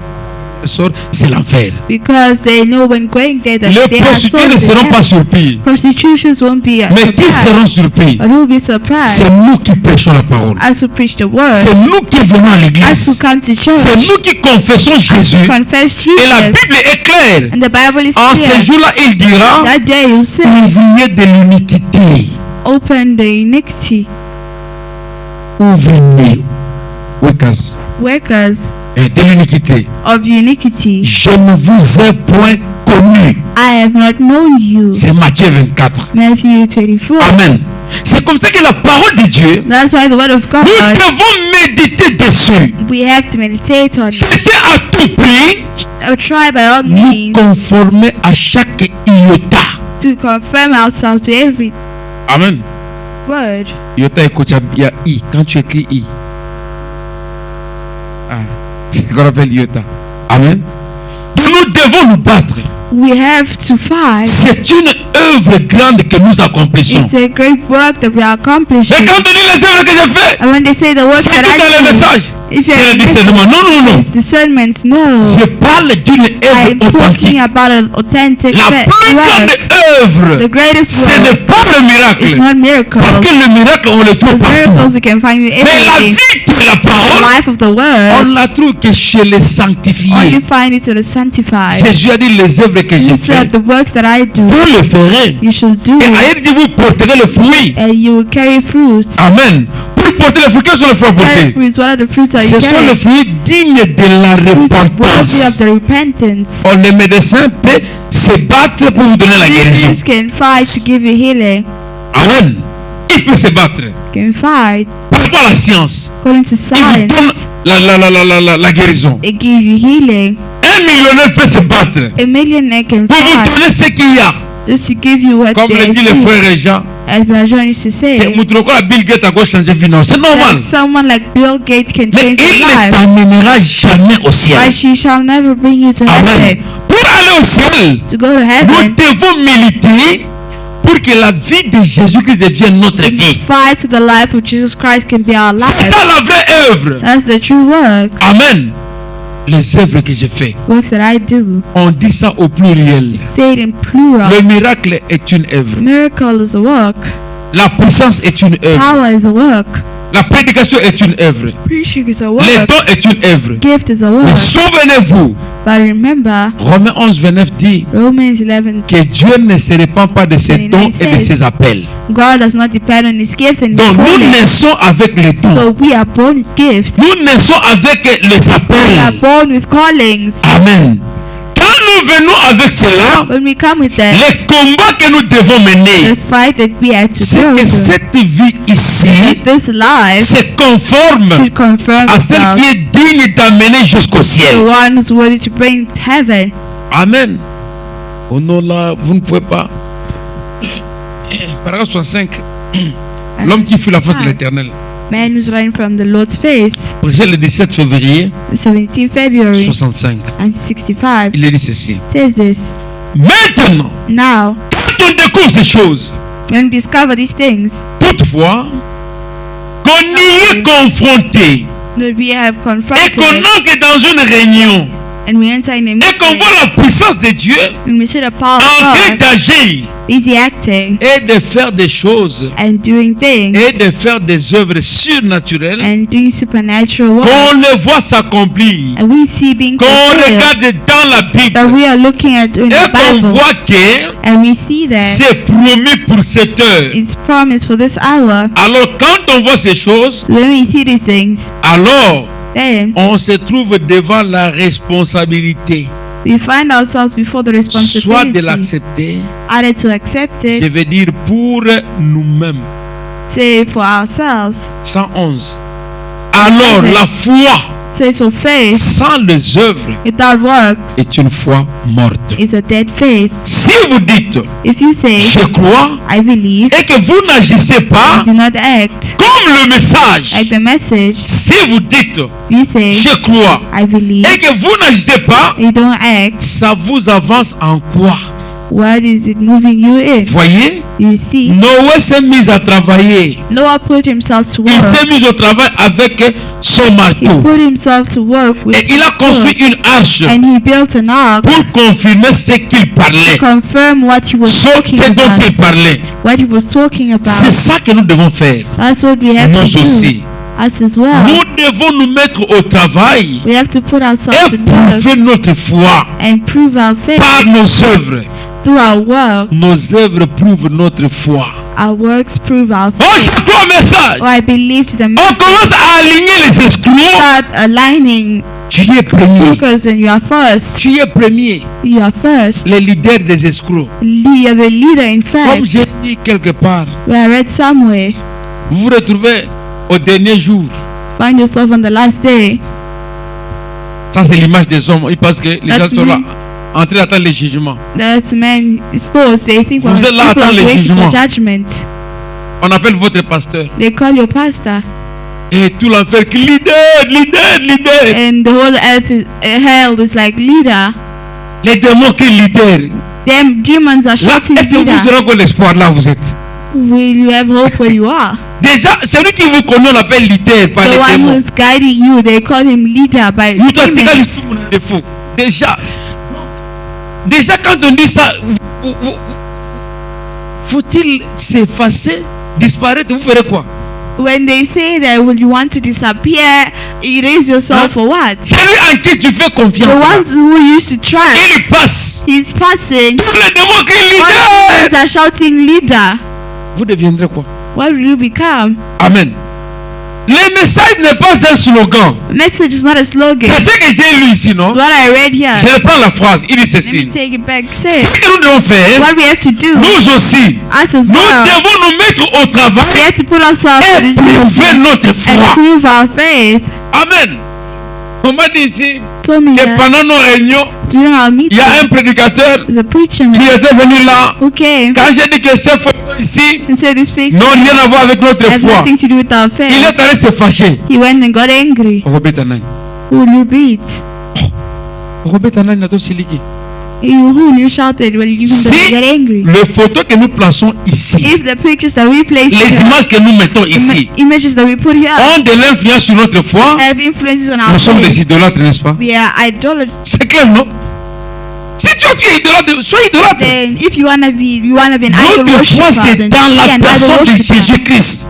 sort, c'est l'enfer. because they know when going there that Les they are prostituées ne seront pas surpris. Prostitutions won't be Mais qui surprised. seront surpris? But who will be surprised? C'est nous qui prêchons la parole. As who preach the word, C'est nous qui venons à as who l'église. come to church, C'est nous qui confessons Jésus. confess Et la Jesus. Bible est claire. And the Bible is En clear. ce jour-là, il dira, That day you say, oubliez de l'iniquité. open the iniquity, Oubliez. Workers. workers De l'iniquité. of iniquity. Je ne vous ai point connu. I have not known you. C'est Matthieu 24. Matthew 24. Amen. C'est comme ça que la parole de Dieu, That's why the word of God, nous devons méditer dessus. we have to meditate on it. Chercher à tout prix Try by all nous means conformer à chaque iota. to confirm ourselves to every Amen. word. Iota, écoute, il y a I. Quand tu écris I. Ah, c'est ce qu'on appelle iota. Amen. Donc nous devons nous battre. We have to fight. C'est une œuvre grande que nous accomplissons. It's a great work that we are Mais accomplishing. quand on dit les œuvres que j'ai faites, And when they say the work c'est that tout dans le I do, message. if you C'est le have discernement. Non, non, non. discernment, no. Je parle d'une œuvre I'm talking authentique. about an authentic La plus grande work. œuvre, The greatest ce n'est work pas le is miracle. not miracle. Parce que le miracle, on le trouve Because miracles partout. you can find in Mais la everything. vie de la The parole, life of the on word, la trouve que chez les only sanctifiés. find it to the sanctified. Jésus a dit les œuvres que He j'ai said, faites, the works that I do, vous le ferez. you should do, Et ailleurs dit, vous porterez le fruit. and you will carry fruits. Amen. Pour porter le fruit, quels sont les fruits à Carry porter? fruits. What are the fruits that Ce you sont carry? les fruits dignes de la Fruits worthy of repentance. the repentance. Oh, le médecin peut se battre pour vous donner la guérison. Physicians can fight to give you healing. Amen. Il peut se battre. Can fight Par rapport à la science, according to il vous donne science. la guérison. They give you healing. Un millionnaire peut se battre A millionaire can pour vous fight donner ce qu'il y a. just to give you what Comme they le dit le give. frère Jean. As Rajan used to Que say, Moutroukora Bill Gates a changer vie. Non, c'est normal. that someone like Bill Gates can Mais change il your ne life, t'amènera jamais au ciel. but she shall never bring you to Amen. heaven. Pour aller au ciel, To go to nous heaven, devons militer pour que la vie de Jésus-Christ devienne notre we must vie. fight so the life of Jesus Christ can be our C'est life. ça la vraie œuvre. That's the true work. Amen. Les œuvres que j'ai faites, Works that I do. on dit ça au pluriel. Say it in plural. Le miracle est une œuvre. Miracle is a work. La puissance est une œuvre. Power is a work. La prédication est une œuvre. Preaching is a Les work. dons est une œuvre. Gift is a Mais work. souvenez-vous, But remember, Romains 11, 29 dit Romans 11, que Dieu ne se répand pas de ses dons et de ses appels. God does not depend on his gifts and his Donc nous calling. naissons avec les dons. So we are born with gifts. Nous naissons avec les We are appels. born with callings. Amen. Quand nous venons avec cela, When we come with that, les combats que nous devons the mener, fight that we have to c'est go que through, cette vie ici this life se conforme should confirm à celle itself qui est digne d'amener jusqu'au the ciel. one who's worthy to bring to heaven. Amen. Oh non, là, vous ne pouvez pas. Paragraphe 65. L'homme qui fuit la face de l'Éternel. Man who's running from the Lord's face. Prêché le 17 février 17 February 65. and 65 Il est dit ceci. says this. Maintenant, Now, quand on découvre ces choses, when we discover these things, toutefois, qu'on y est confronté that we have et confronted qu'on it, entre dans une réunion and we enter in a et qu'on meeting, voit la puissance de Dieu and we see the power en of train God d'agir busy acting et de faire des choses and doing things et de faire des œuvres surnaturelles, and doing supernatural work, qu'on le voit s'accomplir, and we see being qu'on fulfilled, regarde dans la that Bible we are looking at in the et qu'on Bible, voit que and we see that c'est promis pour cette heure. it's promised for this hour. Alors quand on voit ces choses, When we see these things, alors then on se trouve devant la responsabilité, we find ourselves before the soit de responsibility l'accepter, either to accept je it, veux dire pour nous-mêmes. say for ourselves, 111. Alors la foi say so faith sans les œuvres without works est une foi morte. is a dead faith. Si vous dites If you say, je crois I believe, et que vous n'agissez pas do not act comme le message, like the message, si vous dites you say, je crois I believe, et que vous n'agissez pas, you don't act, ça vous avance en quoi? what is it moving you in? Voyez, You see, Noé s'est mis à travailler. Noah put himself to Il s'est work. mis au travail avec son He marteau. put himself to work with Et il a his construit sword, une arche and he built an ark pour confirmer ce qu'il to parlait. confirm what he was Ce talking dont il about. parlait. What he was talking C'est about. ça que nous devons faire. That's what we have Nous to do. aussi. Us as well. Nous devons nous mettre au travail We have to put ourselves et to work prouver notre foi and prove our faith par nos œuvres. through our work. Nos œuvres prouvent notre foi. Our works prove our Oh, faith. je crois au message. Oh, I believe to the On message. commence à aligner les escrocs. Start aligning Tu es premier. because then you are first. Tu es premier. You are first. Les leaders des escrocs. You are the leader in Comme fact. j'ai dit quelque part, We are read somewhere. vous vous retrouvez au dernier jour. Find yourself on the last day. Ça, c'est l'image des hommes. Ils pensent que les gens That's sont là me. en train d'attendre le jugement. That's men supposed they think Vous we're êtes là à people attendre are le waiting jugement. for judgment. On appelle votre pasteur. They call your pastor, Et tout l'enfer qui leader, leader, leader. and the whole earth is, hell is like leader. Les démons qui leader. Them demons are Là, shouting est-ce que vous leader. aurez encore l'espoir là où vous êtes? Will you have hope where you are? Déjà, celui qui vous connaît, on l'appelle leader par The les one démons. who's guiding you, they call him leader by Nous t'en tirons les demons. sous de faux. Déjà, quand on dit ça, faut-il s'effacer, disparaître? Vous ferez quoi? When they say that when you want to disappear, erase yourself Huh? for what? Celui en qui tu fais The confiance, là, ones who used to trust, il passe. he's passing. Tous les démons qui All leader. demons are shouting leader. Vous deviendrez quoi? What will you become? Amen. Le message n'est pas un slogan. Message is not a slogan. C'est ce que j'ai lu ici, non? What I read here. Je reprends la phrase. Il dit Let me ceci. take it back. Ce Say que nous devons faire, what we have to do. nous aussi, Us as nous well. devons nous mettre au We travail have to put ourselves et in prouver notre and foi. prove our faith. Amen. On m'a dit ici told me que that pendant nos réunions, during our il meeting, y a un prédicateur there's a preacher qui man était venu là. who came Quand j'ai dit que ces photos ici and said this picture n'ont rien à voir avec notre has foi, nothing to do with our il faith. est allé se fâcher. He went and got angry. Robert Anani. Who will you beat? Robert Anani n'a pas siliki. Who will you shouted when you Si get angry? les photos que nous plaçons ici, If the pictures that we place les here, images que nous mettons ici, images that we put here ont de l'influence sur notre foi, have influences on our nous sommes des faith, idolâtres, n'est-ce pas? we are idolaters. C'est clair, non? Si tu es idolâtre, sois idolâtre. Then if you wanna be an idol Notre foi, worshiper, c'est then dans be la an idol personne de worshiper. Jésus-Christ.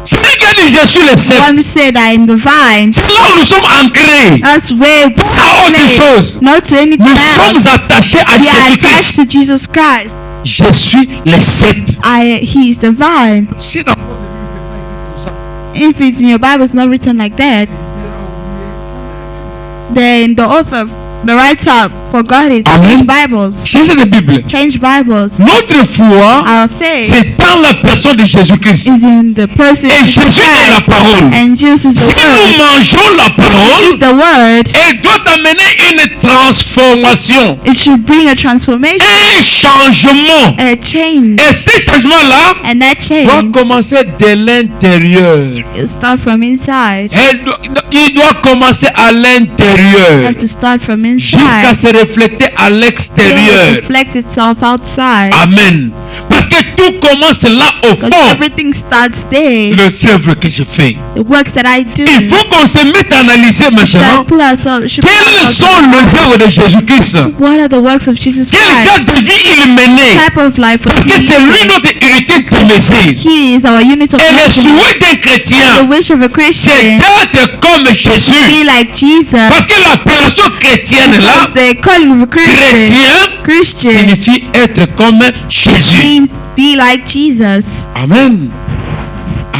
C'est lui qui a dit je suis le cep. One said I am the vine. C'est là où nous sommes ancrés. That's where we À autre chose. not to anything Nous else. sommes attachés à We are attached Jésus-Christ. to Jesus Christ. Je suis le cep. He is the vine. Si dans If it's in your Bible, it's not written like that. Then the author, the writer, forgot it. Amen. Change Bibles. Changez de Bible. Change Bibles. Notre foi, Our faith c'est dans la personne de Jésus-Christ. is in the person Et of Jesus Jésus est la Christ. parole. And Jesus is Si the nous word. mangeons la parole, Eat the word. elle doit amener une transformation, It should bring a transformation, un changement. a change. Et ce changement-là And that doit change commencer de l'intérieur. will start from inside. Il doit commencer à It l'intérieur has to start from jusqu'à inside. se refléter à Then it l'extérieur. reflects itself outside. Amen. Parce que tout commence là au Because fond. everything starts there. Les œuvres que je fais. The works that I do. Il faut qu'on se mette à analyser Should maintenant put ourselves, should put quelles ourselves- sont les œuvres de Jésus-Christ. What are the works of Jesus Quel genre Christ? de vie il menait. Type of life was Parce que he c'est lui living? notre héritier du Messie. He is our unit of Et le measurement. souhait d'un The chrétien, wish of a c'est Christian d'être comme Jésus. be like Jesus. Parce que l'appellation chrétienne là, Because the calling of a Christian chrétien, signifie être comme Jésus. means be like Jesus. Amen.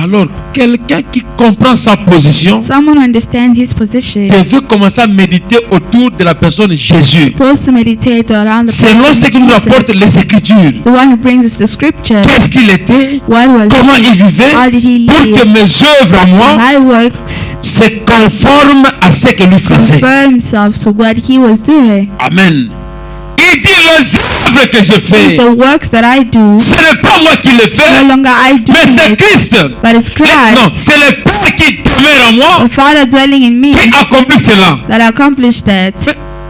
Alors, quelqu'un qui comprend sa position Someone who understands his position devait commencer à méditer autour de la personne Jésus. supposed to meditate around the Selon person ce of que nous Jesus. apportent les Écritures. The one who brings us the scripture. Qu'est-ce qu'il était? What was Comment il vivait? How did he Pour que live? mes œuvres à moi My works se conforment à ce que lui faisait. confirm themselves to what he was doing. Amen. Il dit les œuvres que je fais, The works that I do, ce n'est pas moi qui les no fais, longer I do mais c'est it, Christ. but it's Non, Christ, c'est le Père qui demeure en moi the Father dwelling in me, qui accomplit cela. that accomplished that.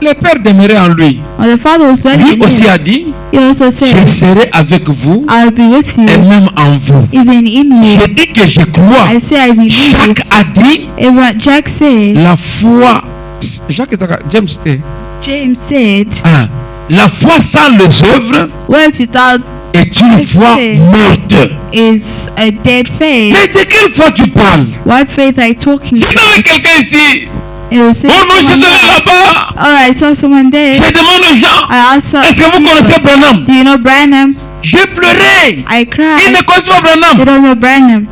Mais le Père demeurait en lui. Or the Father was dwelling Lui in aussi him. a dit, He also je said, serai avec vous I'll be with et you, même en vous. even in Je you. dis que je crois. I say I believe. Jacques a dit, Everyone, Jack said, la foi. Jacques, James, c'était. James said, Hein, la foi sans les œuvres works without est une foi morte. is a dead faith. Mais de quelle foi tu parles? What faith are you talking J'ai about? demandé quelqu'un ici. It was Oh non, je suis allé là-bas. Alright, I saw someone there. Je demande aux gens, I asked some est-ce que vous people, connaissez Branham? do you know Branham? J'ai pleuré. I Ils cried. ne connaissent pas They Branham. don't know Branham.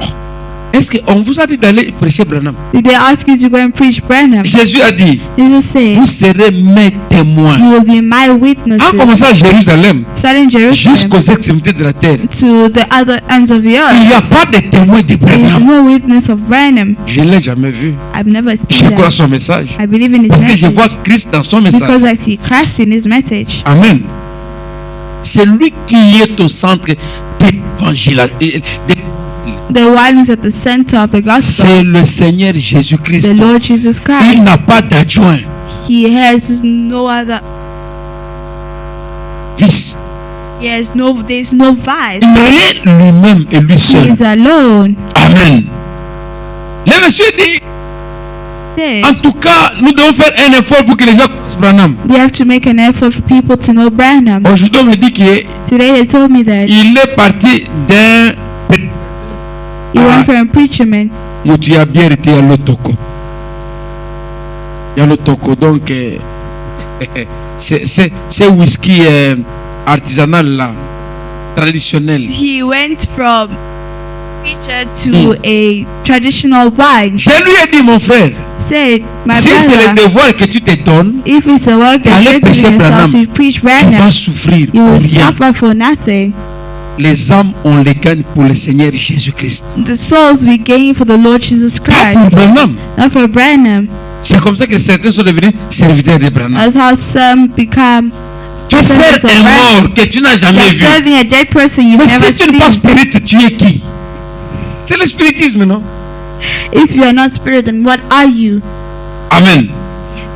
Est-ce qu'on vous a dit d'aller prêcher Branham? Did they ask you to go and preach Branham? Jésus a dit, Jesus said, vous serez mes témoins. you will be my En witnesses. commençant à Jérusalem Starting Jerusalem jusqu'aux extrémités de la terre, to the other ends of the il earth. n'y a pas de témoins de There is Branham. no witness of Branham. Je ne l'ai jamais vu. I've never Je seen crois that. son message. I believe in his Parce que je message vois Christ dans son message. because I see Christ in his message. Amen. C'est lui qui est au centre d'évangile. The one who's at the center of the gospel, C'est le Seigneur Jésus-Christ. the Lord Jesus Il Christ. n'a pas d'adjoint. He has no other. Fils. There's no vice. Il est lui-même et lui He seul. is alone. Amen. Le monsieur dit, Say, en tout cas, nous devons faire un effort pour que les gens connaissent Branham. we have to make an effort for people to know Branham. Aujourd'hui, on me dit qu'il Today they told me that est parti d'un... he went for a preacher man. Tu as bien été à l'Otoko. Il y a l'Otoko, donc c'est whisky artisanal là, traditionnel. He went from preacher to a traditional wine. Je lui ai dit, mon frère, Said, my si c'est le brother, devoir que tu te donnes, if it's a work that Allez you're prêcher doing yourself Branham. to preach tu vas Branham, souffrir you pour will rien. suffer for nothing. Les âmes, on les gagne pour le Seigneur Jésus-Christ. The souls we gain for the Lord Jesus Pas Christ, pour Branham. not for Branham. C'est comme ça que certains sont devenus serviteurs d'Abraham. That's how some become Tu sers servants of un Abraham. mort que tu n'as jamais You're vu. serving a dead person you've Mais never si tu n'es pas seen. spirit, tu es qui? C'est le spiritisme, non? If you are not spirit, then what are you? Amen.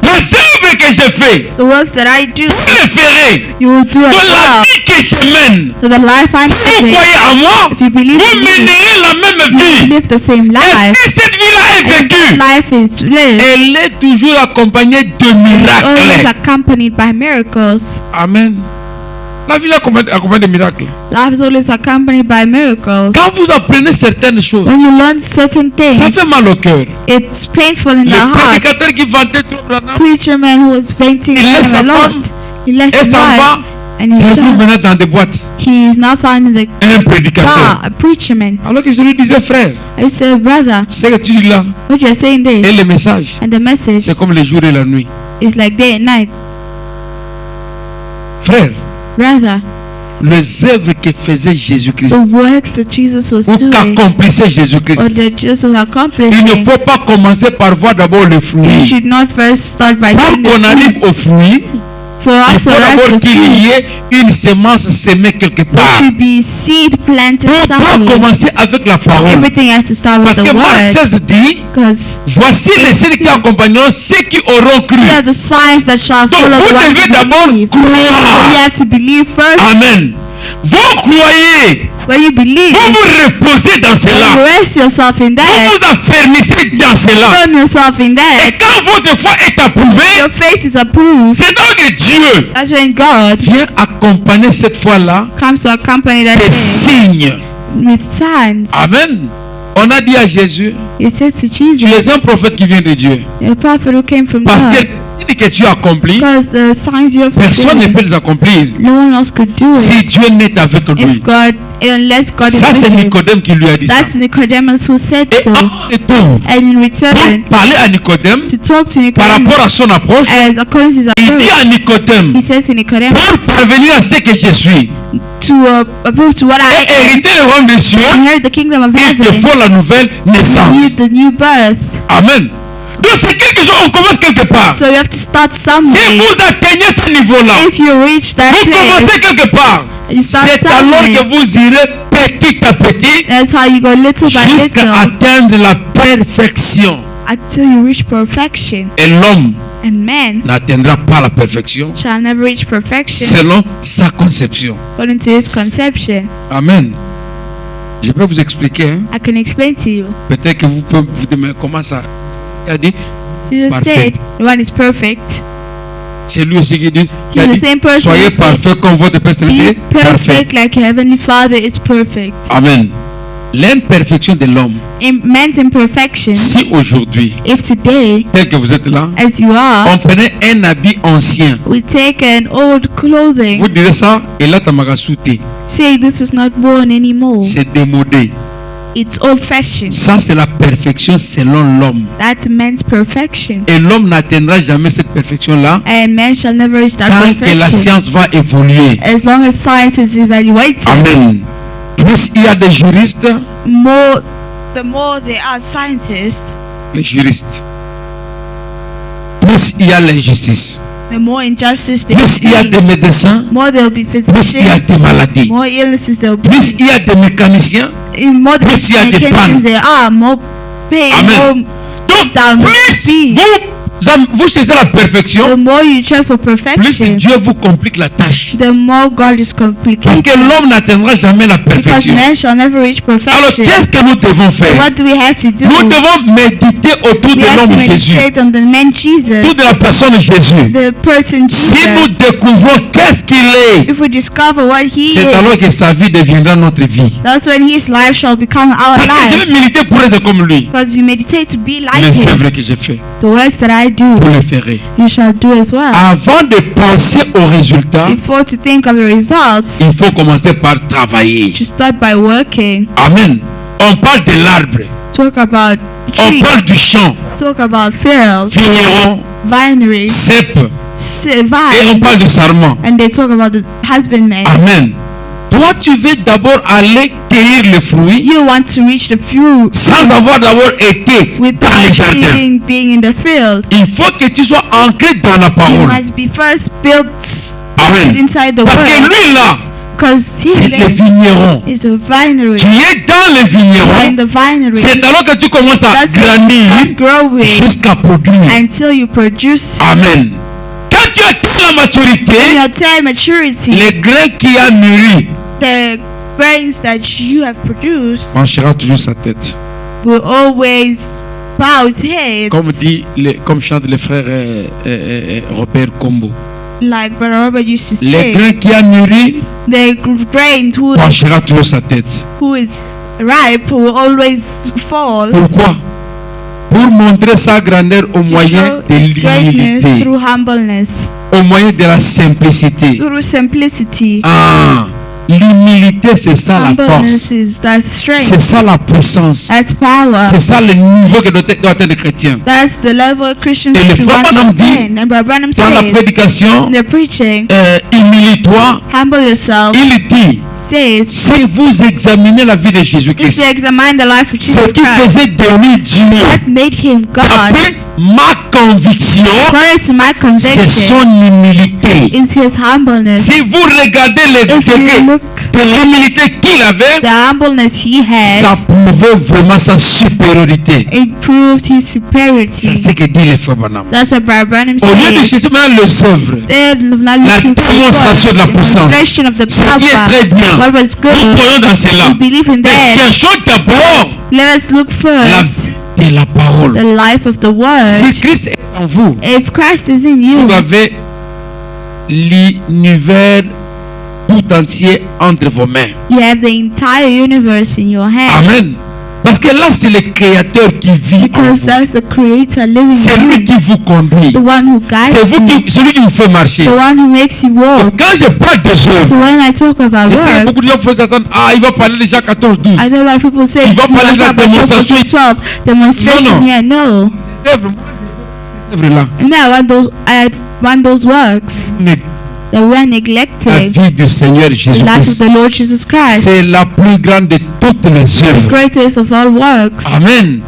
Les œuvres que je fais, The works that I do, vous les ferez. you will do De as la well. vie que je mène. So the life I'm Si vous living, croyez en moi, if you believe vous in me, mènerez la même you vie. live the same Et life. si cette vie-là est And vécue, life is lived. elle est toujours accompagnée de Always miracles. accompanied by miracles. Amen. La vie est accompagnée de miracles. Life is always accompanied by miracles. Quand vous apprenez certaines choses, When you learn certain ça things, fait mal au cœur. it's painful in the Le heart. prédicateur qui vantait trop Branham, Preacher man who was fainting Il laisse a sa lot. femme He left et his s'en wife va, and se he retrouve maintenant dans des boîtes. he is now found in the Un prédicateur. bar, a preacher man. Alors que je lui disais, frère, I said, brother, ce que tu dis là, what you're saying et there, le message, and the message c'est comme le jour et la nuit. is like day and night. Frère, Brother, les œuvres que faisait Jésus-Christ, the works that Jesus was ou doing, qu'accomplissait or Jésus-Christ, that Jesus was il ne accomplishing, faut pas commencer par voir d'abord le you fruit. should not first start by Pour seeing qu'on the arrive fruit. au fruit, For il us to faut arrive d'abord to qu'il fruit, y ait une semence semée quelque there part. should be seed planted Pour somewhere. commencer avec la parole. Everything has to start with Parce the que Marc word, 16 dit, because voici les signes qui accompagneront ceux qui auront cru. these are the signs that shall Donc follow the vous ones devez who d'abord believe. So you croire. have to believe first. Amen. Vous croyez, When you believe, vous vous reposez dans you cela. rest yourself in Vous that. vous affermissez dans cela. Firm yourself in Et that. quand votre foi est approuvée, Your faith is approved. c'est donc que Dieu That's when God vient accompagner cette foi-là comes to accompany that des faith signes. with signs. Amen. On a dit à Jésus, He said to tu Jesus, es un prophète qui vient de Dieu. a prophet who came from Parce que God. les signes que tu as accomplis, Because the signs you have personne ne fulfilled, peut les accomplir no one else could do it. si Dieu n'est avec lui. If God, unless God is Ça, c'est with him. Nicodème qui lui a dit ça. That's Nicodemus who said Et so. en retour, And in return, pour parler à Nicodème, to talk to par Nicodemus, rapport à son approche, as according to his il dit approach, à Nicodème, he says to Nicodemus, pour parvenir à ce que je suis to approve to what I et am, hériter le royaume des cieux, inherit the kingdom of il te heaven, faut la nouvelle you naissance. need the new birth. Amen. Donc c'est quelque chose, on commence quelque part. So you have to start Si somewhere. vous atteignez ce niveau-là, If you reach that vous commencez place, quelque part. you start C'est alors somewhere. que vous irez petit à petit That's how you go little by jusqu'à little atteindre la perfection. until you reach perfection. Et l'homme And man n'atteindra pas la perfection shall never reach perfection selon sa conception. according to his conception. Amen. Je peux vous expliquer. Hein? I can explain to you. Peut-être que vous pouvez vous demander comment ça. Il a dit, Jesus Parfait. said, the one is perfect. c'est lui aussi qui dit, qui a He's dit, the same person soyez who said, parfaits comme votre Père be céleste est parfait. perfect like your heavenly Father is perfect. Amen. L'imperfection de l'homme, In man's imperfection, si aujourd'hui, if today, tel que vous êtes là, as you are, on prenait un habit ancien, we take an old clothing, vous direz ça, et là, tamakasute, say this is not worn anymore. c'est démodé. It's old-fashioned. Ça, c'est la perfection selon l'homme. That's man's perfection. Et l'homme n'atteindra jamais cette perfection-là And man shall never reach that tant que la perfection science va évoluer. as long as science is evaluated. Amen. Plus il y a des juristes, The more there are scientists, les juristes, plus il y a l'injustice, the more injustice there plus il y a will des be. médecins, More there will be plus il y a physicians, des maladies, more illnesses there will plus be. il y a des mécaniciens. More plus il y a des pannes. mechanics there are, more pain, Amen. Donc, down plus speed. vous cherchez la The perfection, more you try for plus perfection, Dieu vous complique la tâche. the more God is Parce complicated. que l'homme n'atteindra jamais la Because perfection. man shall never reach Alors, perfection. qu'est-ce que nous devons faire? What do we have to do? Nous devons méditer autour We de have to l'homme Jésus, meditate on the man Jesus, autour de la personne Jésus. the person Si nous Jesus. découvrons qu'est-ce qu'il est, If we discover what he c'est alors is, que sa vie deviendra notre vie. that's when his life shall become our Parce que je life. vais militer pour être comme lui. Because you meditate to be like Les him. œuvres que j'ai fait, The works that I do, vous les ferez. you shall do as well. Avant de penser aux résultats, Before to think of the results, il faut commencer par travailler. you start by working. Amen. On parle de l'arbre, Talk about on trees, parle du champ, talk about fields, vigneron, vineries, cep, et on vine, parle du sarment. and they talk about the husbandman. Amen. Toi, tu veux d'abord aller cueillir les fruits You want to reach the fruit sans avoir d'abord été dans without les jardins. even being in the field. Il faut que tu sois ancré dans la You parole. must be first built Amen. inside the Parce que word, lui là, because c'est he le vigneron. is the vinery. Tu es dans le You are in vigneron. the vinery. C'est alors que tu commences à That's when you grandir start growing jusqu'à produire. until you produce. Amen. Quand tu atteins la When maturité, you attain maturity, les grains qui a mûri the grains that you have produced penchera toujours sa tête. will always bow its head, Comme chante le frère Robert Combo. like Brother Robert used to Les say. grains qui a mûri The grains penchera toujours sa tête. who is ripe will always fall. Pourquoi? Pour montrer sa grandeur au To moyen show de his greatness l'humilité, through humbleness, au moyen de la simplicité. through simplicity. Ah, l'humilité, c'est ça la Humbleness force. is that C'est strength. ça la puissance. That's power. C'est ça le niveau que doit atteindre le chrétien. That's the level Christians Et le should frère want to Branham dit, attain. And Brother Branham Dans la says prédication, in the preaching, humilie-toi. humble yourself. Il dit, Says, si vous examinez la vie de if Jésus-Christ, you examine the life of ce Jesus qui Christ, faisait de lui Dieu, what made him God, après ma conviction, according to my c'est conviction, son humilité. is his humbleness. Si vous regardez les If you degrés look de l'humilité qu'il avait, the humbleness he ça had, prouvait vraiment sa supériorité. it proved his C'est superiority. ce que dit le frère Branham. That's what Brother Branham Au lieu de says. chercher maintenant les œuvres, Instead of not la looking for démonstration de la God, the puissance, demonstration of the ce qui est très power, bien, what was nous good, croyons dans cela. we believe in Mais that. cherchons d'abord Let us look la first vie de la parole. the life of the word. Si Christ est en vous, If Christ is in you, vous avez l'univers tout entier entre vos mains. you have the entire universe in your hands. Amen. Parce que là, c'est le Créateur qui vit en Because vous. that's the Creator living C'est in lui you, qui vous conduit. the one who C'est guides you, celui qui vous fait marcher. the one who makes you walk. Donc, quand je parle des So œuvres, when I talk about je sais que work, beaucoup de gens peuvent s'attendre. Ah, il va parler de Jacques 14, 12. I know a lot of people say Il va you parler de la talk about démonstration. 12, demonstration. Non, non. Yeah, no. Ces œuvres, ces œuvres-là, And I want those works that were la neglected. vie du Seigneur The life of Jésus-Christ, the Lord Jesus Christ, c'est la plus grande de toutes les the œuvres. greatest of all works. Amen.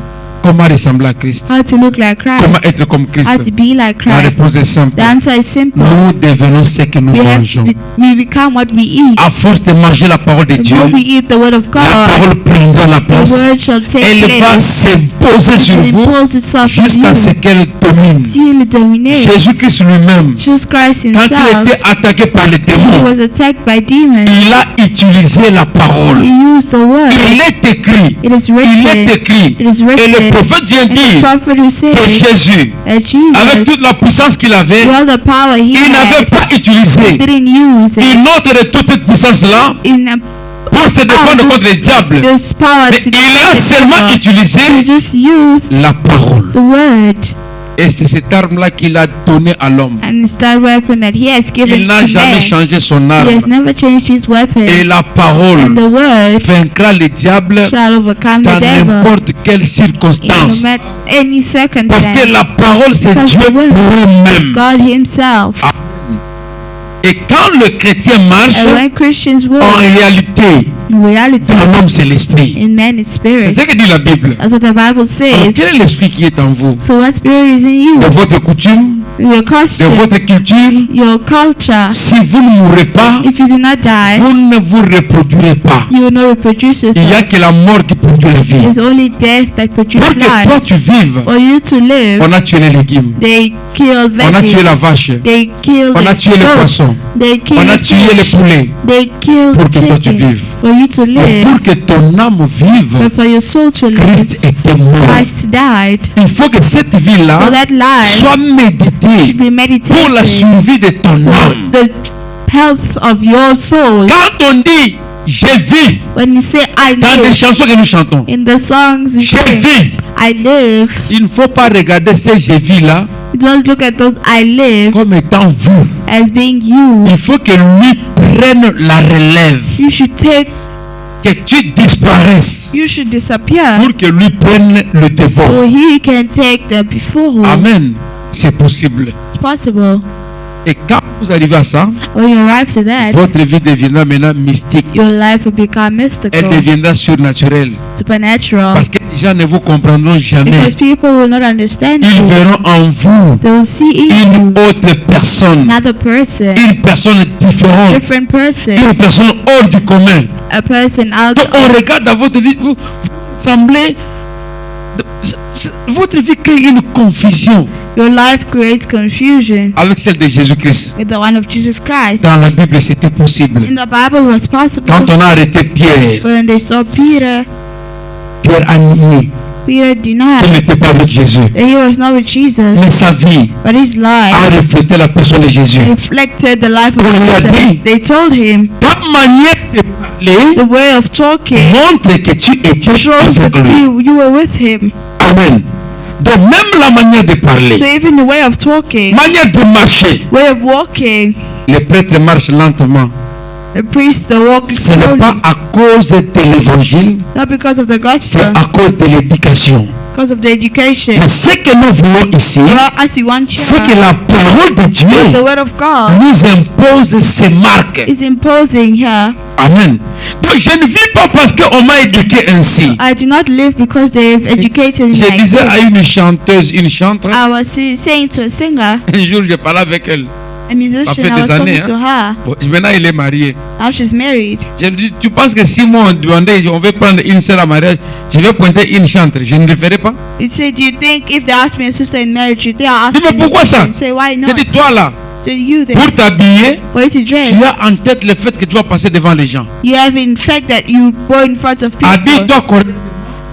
Comment ressembler à Christ? How to look like Christ, Comment être comme Christ? how to be like La Christ. réponse est simple. The answer is simple. Nous devenons ce que nous mangeons. We become what we eat. À force de manger la parole de The Dieu, more we eat the word of la God, parole prendra la the place. word shall take Elle va place. s'imposer sur It vous imposes itself on jusqu'à you ce qu'elle domine. till it dominates. Jésus-Christ lui-même, Jesus Christ quand il himself, était attaqué par les he démons, was attacked by demons. il a utilisé la parole. He used the word. Il est écrit. It is Il est written. écrit. It is Et le written. prophète vient And the dire prophet who que said Jésus, that avec Jesus, toute la puissance qu'il avait, with all the power he il n'avait had, pas utilisé didn't use it une autre de toute cette puissance-là in a, pour se défendre contre les diables. this power Mais to il a seulement utilisé He just used la parole. the word, Et c'est cette arme-là qu'il a donnée à l'homme. and it's that weapon that he has given Il n'a to jamais man. changé son He arme. has never changed his weapon. Et la parole And the word vaincra le diable shall overcome the dans devil n'importe quelle in circonstance. no matter any Parce circumstance. que la parole, c'est Because Dieu the word pour is lui-même. God himself. Et quand le chrétien marche, And when Christians en walk, réalité, in reality, dans l'homme, c'est l'esprit. in man it's C'est spirit. ce que dit la Bible. That's what the Bible Alors, says. quel est l'esprit qui est en vous? So what spirit is in you? De votre coutume, Your de costume, votre culture. your culture. Si vous ne mourrez pas, If you do not die, vous ne vous reproduirez pas. you will not reproduce Il n'y a yourself. que la mort qui produit la vie. It's only death that Pour produces que toi life. tu vives, For you to live, on a tué les légumes, they kill on a tué veggies, la vache, they kill on a the tué les goat, poissons, they kill on a the tué les fish, poulets. they kill Pour que toi tu chicken. vives. For you to Mais live, pour que ton âme vive, but for your soul to live, Christ était mort. Christ died. Il faut que cette So vie-là that life soit méditée should be pour la meditated. survie de ton So âme. the health of your soul. Quand on dit je vis When you say I dans des live, chansons que nous chantons, in the songs we je sing, vis, I live. il ne faut pas regarder ces je vis là Don't look at those I live comme étant vous. as being you. Il faut que lui prenne la relève, You should take, que tu disparaisses you should disappear pour que lui prenne le devant. so he can take the before. Amen. C'est possible. It's possible. Et quand vous arrivez à ça, When you arrive to that, votre vie deviendra maintenant mystique. your life will become Elle mystical, deviendra surnaturelle. supernatural. Parce que les gens ne vous comprendront jamais. Because people will not understand Ils you. verront en vous They will see in une you autre personne. another person, Une personne différente. different person, Une personne hors du commun. a person out. Donc on regarde dans votre vie, vous semblez... Votre vie crée une confusion Your life creates confusion avec celle de Jésus-Christ. with the one of Jesus Christ. Dans la Bible, c'était possible. In the Bible, it was possible. Quand on a arrêté Pierre, When they stopped Peter, Pierre a nié Peter qu'il denied n'était pas avec Jésus. that he was not with Jesus, Mais sa vie but his a life reflété la personne de Jésus. reflected the life of On lui a dit. Jesus. They told him Ta manière de parler the way of talking montre que tu étais shows that avec lui. you were with him. Amen. Donc même la manière de So parler, even the way of talking, manière de marcher, way of walking, les prêtres marchent lentement. the priests they walk Ce n'est slowly, pas à cause de l'évangile, not because of the c'est gospel, à cause de l'éducation. because of the education. Mais ce que nous voulons ici, Well, as we want c'est que here, la parole de Dieu the word of God nous impose ces marques. is imposing here. Amen. Donc je ne vis pas parce qu'on m'a éduqué ainsi. I do not live because they've educated me. Je like disais à this. une chanteuse, une chantre, I was saying to a singer, un jour je parlais avec elle. a musician, fait I was des années, talking to her. Bon, maintenant il est marié. Now she's married. Je lui dis, tu penses que si moi on demandait, on veut prendre une sœur à mariage, je vais pointer une chantre, je ne le ferai pas. He said, do you think if they ask me a sister in marriage, you think I'll ask Dis, mais you pourquoi ça? Say, why Je not? dis, toi là, So you then, pour t'habiller, for you to dress, tu as en tête le fait que tu vas passer devant les gens. you have in fact that you go in front of people. Habille-toi correctement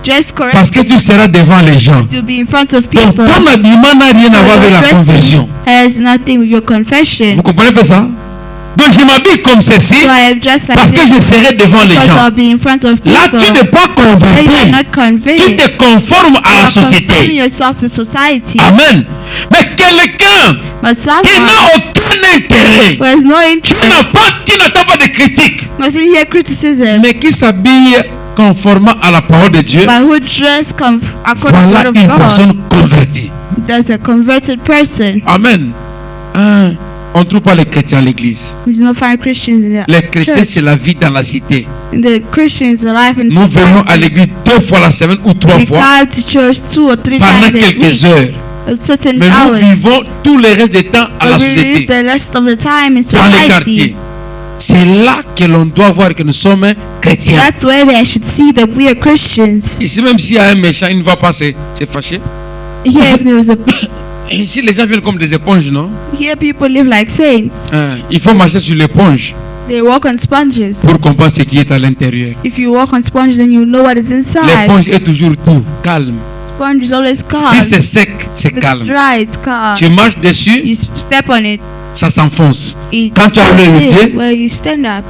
Dress correct. parce que tu seras devant les gens. You'll be in front of Donc people. ton habillement n'a rien à voir avec la conversion. Has nothing with your confession. Vous comprenez pas ça? Donc je m'habille comme ceci So I am dressed like parce que this je serai devant les because gens. I'll be in front of people. Là, tu n'es pas Then you are converti. not Tu convinced. te conformes à You la are conforming société. yourself to society. Amen. Mais quelqu'un But qui someone n'a aucun intérêt, who has no qui interest, n'attend pas de critique, mustn't hear criticism, mais qui s'habille conformément à la parole de Dieu, but who dress according to the voilà word une of God. personne convertie. That's a converted person. Amen. Hein, on ne trouve pas les chrétiens à l'église. We do not find Christians in Les the chrétiens, church. c'est la vie dans la cité. The Christians, the life in Nous venons à society. l'église 2 fois la semaine ou 3 We fois come to church 2 or 3 pendant times a week, quelques heures. a certain Mais nous hours. vivons tout le reste du temps à la But we live société, the rest of the time in dans les society. quartiers. C'est là que l'on doit voir que nous sommes chrétiens. That's where they should see that we are Christians. Ici, même s'il y a un méchant, il ne va pas se fâcher. Here, if there was a, Et ici, les gens viennent comme des éponges, non? here people live like saints. Hein, il faut marcher sur l'éponge They walk on sponges. pour comprendre ce qui est à l'intérieur. If you walk on sponges, then you know what is inside. L'éponge est toujours tout, calme. Sponge is always calm. Si c'est sec, c'est If it's calme. dry, it's calm. Tu marches dessus, You step on it. ça s'enfonce. It Quand tu as goes le in. pied, Well, you stand up.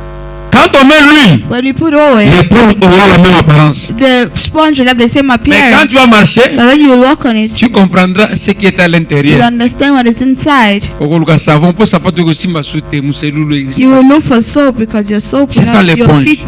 quand on met l'huile, When you put oil, l'éponge aura la même apparence. the sponge will have the same Mais quand appearance. tu vas marcher, But when you walk on it, tu comprendras ce qui est à you l'intérieur. understand what is inside. Okoluka savon po sapato ko simba sute muselulu. You will look for soap because your soap C'est will ça have your l'éponge. feet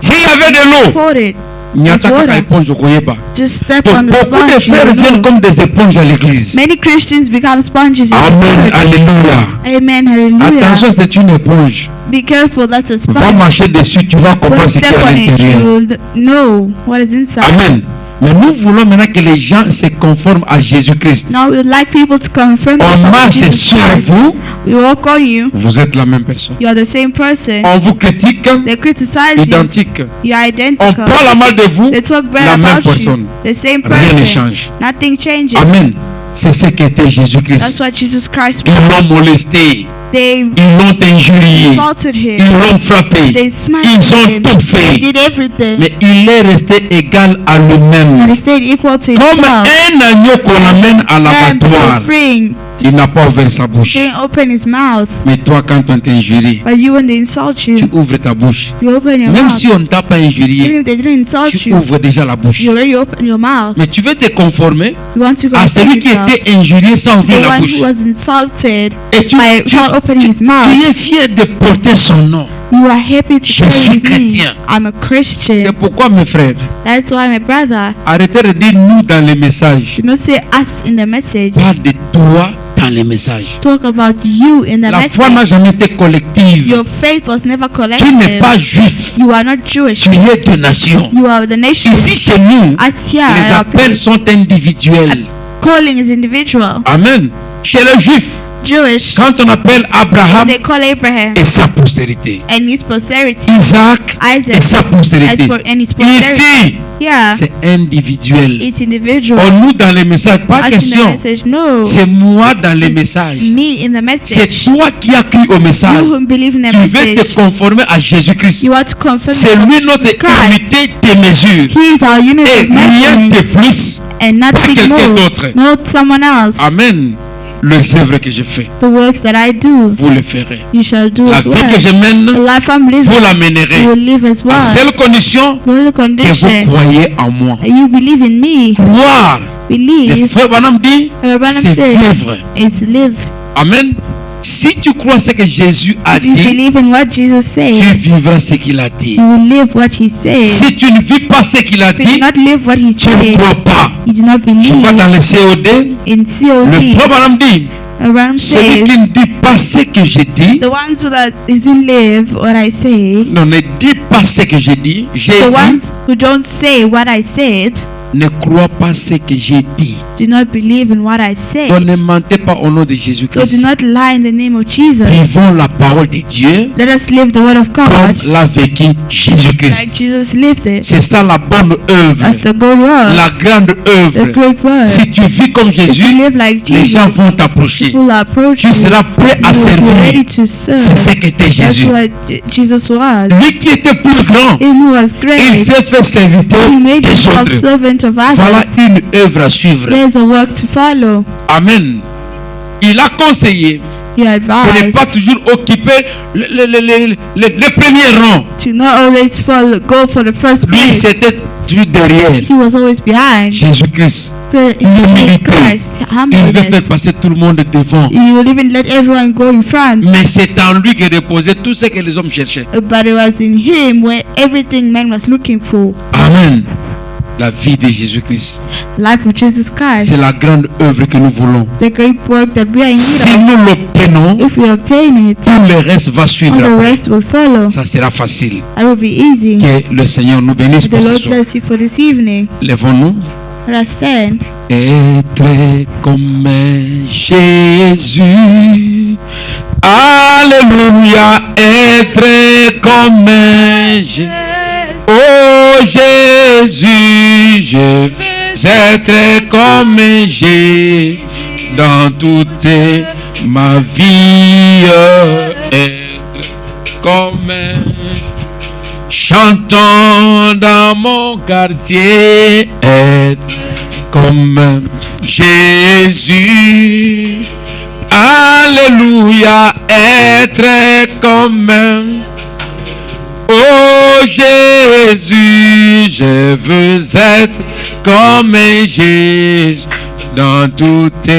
S'il y avait de l'eau, poured it. il n'y a It's pas water. qu'à éponge okoyeba. Just step Donc on the beaucoup de sponge. you frères will viennent know. comme des éponges à l'église. Many Christians become sponges in the Amen, church. alléluia. Amen, hallelujah. Attention, c'est une éponge. Be careful, that's a Va sponge. marcher dessus, tu vas When comprendre you ce qui est step à on it, you l'intérieur. will know what is inside. Amen. Mais nous voulons maintenant que les gens se conforment à Jésus-Christ. Now we would like people to confirm On themselves with marche Jesus sur Christ. vous, We walk on you. vous êtes la même personne. You are the same person. On vous critique, They criticize you. identique. You are On identical. parle mal de vous, They talk bad la même about you. personne. The same Rien ne person. change. Nothing changes. Amen. C'est ce qu'était That's Jésus-Christ. what Jesus Christ Ils was. l'ont molesté, They ils l'ont injurié, assaulted him. ils l'ont frappé, They ils smashed ont him. tout They fait. did everything. Mais il est resté égal à And lui-même. he stayed equal to Comme himself. un agneau qu'on amène à And l'abattoir. to bring, Il n'a pas ouvert sa bouche. didn't open his mouth. Mais toi, quand on t'injurie, But you, when they insult tu you, ouvres ta bouche. you open your Même mouth. si on ne t'a pas Even injurié, if they didn't insult tu you, ouvres déjà la bouche. you already open your mouth. Mais tu veux te conformer You want to à confess celui qui yourself. était injurié sans ouvrir The la one bouche. who was insulted Et tu, by not opening his mouth. tu es fier de porter son nom. You are happy to Je carry suis his name. chrétien. I'm a C'est Christian. pourquoi, mes frères, That's why, my brother, arrêtez de dire nous dans les messages. do not say us in the message. Parle de toi dans les messages. Talk about you in the La foi n'a message. jamais été collective. Your faith was never Tu n'es collective. pas juif. You are not Jewish. Tu es de nation. You are the nation. Ici chez nous, As here, les appels sont individuels. calling is individual. Amen. Chez les juifs, Jewish, quand on appelle Abraham they call Abraham et sa postérité, and his posterity. Isaac et Isaac sa postérité. and his posterity. Ici, Yeah, c'est individuel. it's individual. On nous dans les messages, pas As in the question. message, no. C'est moi dans les messages. Me in the C'est message. toi qui as cru au message. You who believe in the Tu veux te message. conformer à Jésus-Christ. You are to confirm C'est lui notre Jesus Christ. unité de mesure. He is our unit Et of rien de measurement plus. and nothing quelqu'un more. d'autre. Not someone else. Amen. Les œuvres que je fais, The works that I do, vous le ferez. you shall do La as vie que well. je The mène, life I'm living, vous la you mènerez. will live as À well. seule condition The only que vous condition croyez en moi. that you believe in me, Croire, le believe, frère Branham dit, Branham c'est says, vivre. is live. Amen. Si tu crois ce que Jésus a If you dit, believe in what Jesus said, tu vivras ce qu'il a dit. you will live what he said. Si tu ne vis pas ce qu'il a If you do dit, not live what he tu ne said, crois pas. you do not Tu vas believe. dans le COD, In le COD, frère Branham dit, Branham celui says, qui ne dit pas ce que j'ai dit, the ones who that doesn't live what I say, non, ne dit pas ce que j'ai dit, the ones who don't say what I said, ne crois pas ce que j'ai dit. do not believe in what I've Donc ne said. mentez pas au nom de So do Jésus-Christ. not lie in the name of Jesus. Vivons la parole de Dieu Let us live the word of comme God l'a vécu like Jésus-Christ. Jesus lived it. C'est ça la bonne œuvre, That's the good word, la grande the œuvre. great word. Si tu vis comme If you Jésus, live like les Jesus, gens vont t'approcher. people will approach Tu you. seras prêt à You will be ready servir. to serve. C'est ce qu'était That's Jésus. what Jesus was. Lui qui était plus grand, He who was il great. s'est fait serviteur He made des himself autres. servant of Voilà others. une œuvre à suivre. There's a work to follow. Amen. Il a conseillé He de ne advised pas toujours occuper les premiers rangs. to not always go for the first Lui, place. c'était toujours derrière. He was always behind. Jésus-Christ, Jesus Humilité. Christ, il veut faire humbleness. passer tout le monde devant. He will even let everyone go in front. Mais c'est en lui que reposait tout ce que les hommes cherchaient. But it was in him where everything man was looking for. Amen. La vie de Jésus-Christ, Life of Jesus Christ. c'est la grande œuvre que nous voulons. The great work that we are in Si need of. nous l'obtenons, If we obtain it, tout le reste va all suivre. the après. rest will follow. Ça sera facile. That will be easy. Que le Seigneur nous bénisse The pour ce Lord soir. bless you for this evening. Lèvons-nous. Let us stand. Être comme Jésus. Alléluia. Être comme Jésus. Oh Jésus, je veux être comme Jésus dans toute ma vie. Être comme chantons dans mon quartier, être comme Jésus. Alléluia, être comme oh Jésus, je veux être comme Jésus dans toute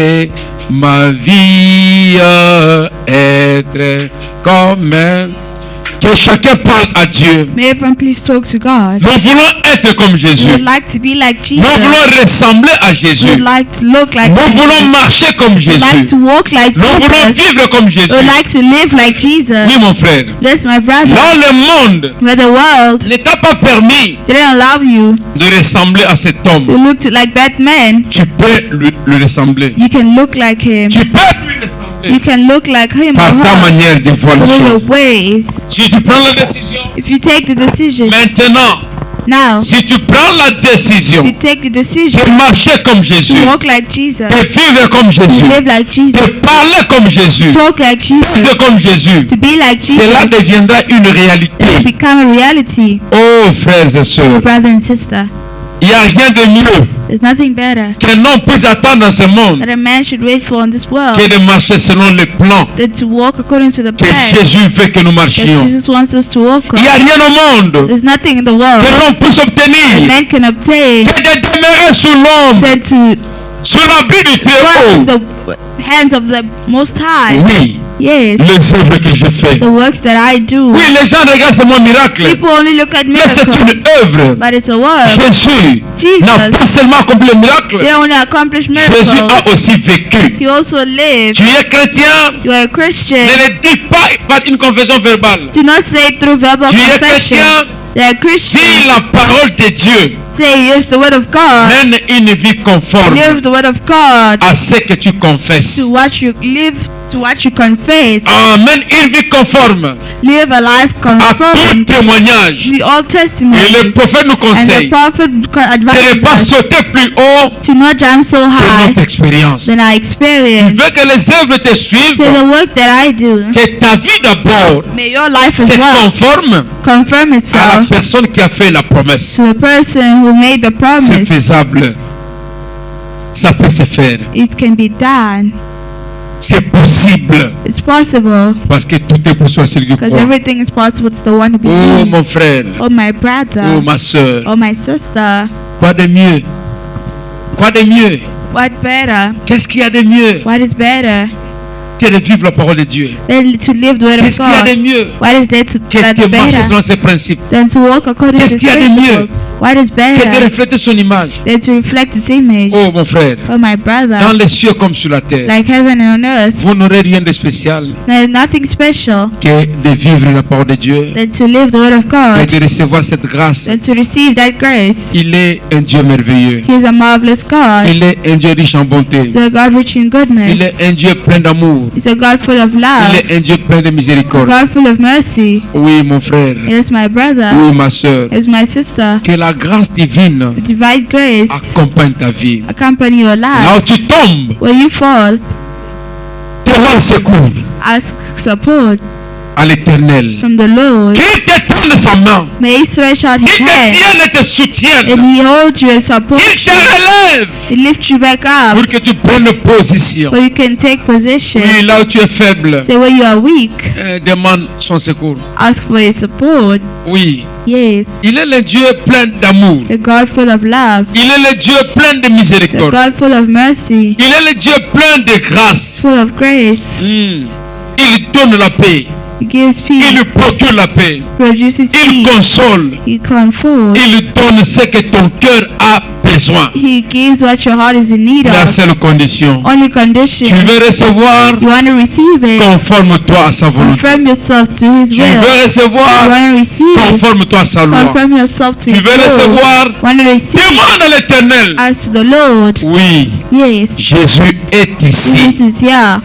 ma vie, être comme que chacun parle à Dieu. May everyone please talk to God. Nous voulons être comme We Jésus. would like to be like Nous Jesus. voulons ressembler à We Jésus. would like to look like Nous voulons Jesus. marcher comme We would like Jésus. to walk like Nous voulons Jesus. vivre comme We Jésus. would like to live like Jesus. Oui, mon frère. Yes, my brother. Dans le monde, Where the world ne t'a pas permis didn't allow you de ressembler à cet homme. to look like that man, Tu peux le ressembler. you can look like him. Tu peux lui ressembler You can look like him or par ta her manière de voir les with your choses. ways. Si tu prends la décision, If you take the decision maintenant, now, si tu prends la décision you take the decision de marcher comme Jésus, to walk like Jesus, de vivre comme to Jésus, live like Jesus, de parler comme Jésus, talk like de Jesus, comme Jésus, to be like cela Jesus, deviendra une it will réalité. become a reality. Oh, frères et sœurs, Brother and sister, il n'y a rien de mieux there's nothing better qu'un homme puisse attendre dans ce monde that a man should wait for in this world que de marcher selon le plan than to walk according to the que plan Jésus veut que nous that marchions. Jesus wants us to walk Il n'y on. a rien au monde There's nothing in the que world l'on puisse that obtenir man can obtain que de demeurer sous l'ombre than to Sous l'habit du work in Très-Haut. the hands of the Most High. Oui, Yes, les œuvres que je fais. the works that I do. Oui, les gens regardent c'est mon miracle. People only look at Mais c'est une miracles, œuvre. but it's a work. Jésus n'a pas Jesus, seulement accompli le miracle. they only accomplish Jésus miracles. a aussi vécu. He also lived. Tu es chrétien, You are a ne Christian. le dis pas par une confession verbale. Do not say it through verbal Tu es confession. chrétien, They are vis Christian. la parole de Dieu. Say yes, the word of God. Mène une vie conforme Live the word of God à ce que tu confesses. to what you live, to what you confess. Mène une vie conforme Live a life à tout conformed témoignage. to all Et le testimonies. prophète nous And the conseille prophet de ne pas advises us sauter plus haut to not jump so que high notre expérience. than our Il experience. veut que les œuvres te suivent, Say the work that I do, que ta vie d'abord may your life se as well conforme confirm à la itself personne qui a fait la promesse. to the person who made the C'est promise. faisable. Ça peut se faire. It can be done. C'est possible. It's possible Parce que tout est possible à celui qui because croit. everything is possible to the one who Oh believes. mon frère, Oh my oh brother, ma soeur, oh my sister, quoi de mieux? Quoi de mieux? what better? Qu'est-ce qu'il y a de mieux What is better que de vivre la parole de Dieu? than to live the word of Qu'est-ce qu'il y a de God? mieux What is there to que that's de marcher better selon ses principes? than to walk according to Qu'est-ce His qu'il y a de mieux principles? What is Que de better refléter son image? than to reflect His image? Oh mon frère, Oh my dans brother, les cieux comme sur la terre, like heaven and on earth, vous n'aurez rien de spécial there is nothing special que de vivre la parole de Dieu than to live the word of et God, de recevoir cette grâce. than to receive that grace. Il est un Dieu merveilleux. He is a marvelous God. Il est un Dieu riche en bonté. He's a God rich in goodness. Il est un Dieu plein d'amour. He's a God full of Il love. est un Dieu plein de A miséricorde. God full of mercy. Oui, mon frère. Yes, my brother. Oui, ma soeur. Yes, my sister. Que la grâce divine The divine grace accompagne ta vie. accompany your Là life. où tu tombes, When you fall, demande secours ask support à l'Éternel. from the Lord. Qu'il te tende sa main. May He stretch out His Qu'il te hand tienne et te soutienne. and He hold you and support Qu'il te you. relève He lift you back up pour que tu prennes position. so you can take position. Oui, là où tu es faible, Say where you are weak, demande son secours. ask for His support. Oui, Yes. il est le Dieu plein d'amour. The God full of love. Il est le Dieu plein de The miséricorde. God full of mercy. Il est le Dieu plein de grâce. Full of grace. Il donne la paix. He gives Il peace. procure la paix. Produces Il peace. console. He comforts. Il donne ce que ton cœur a besoin. He gives what your heart is in need La of. seule condition. Only condition. Tu veux recevoir, You want to receive it. conforme-toi à sa volonté. Confirm yourself to His Tu will. veux You recevoir, want to receive it. conforme-toi à sa loi. Confirm yourself to Tu His veux will. recevoir, Want to receive demande à l'Éternel. as the Lord. Oui, Yes. Jésus est ici. Jesus is here.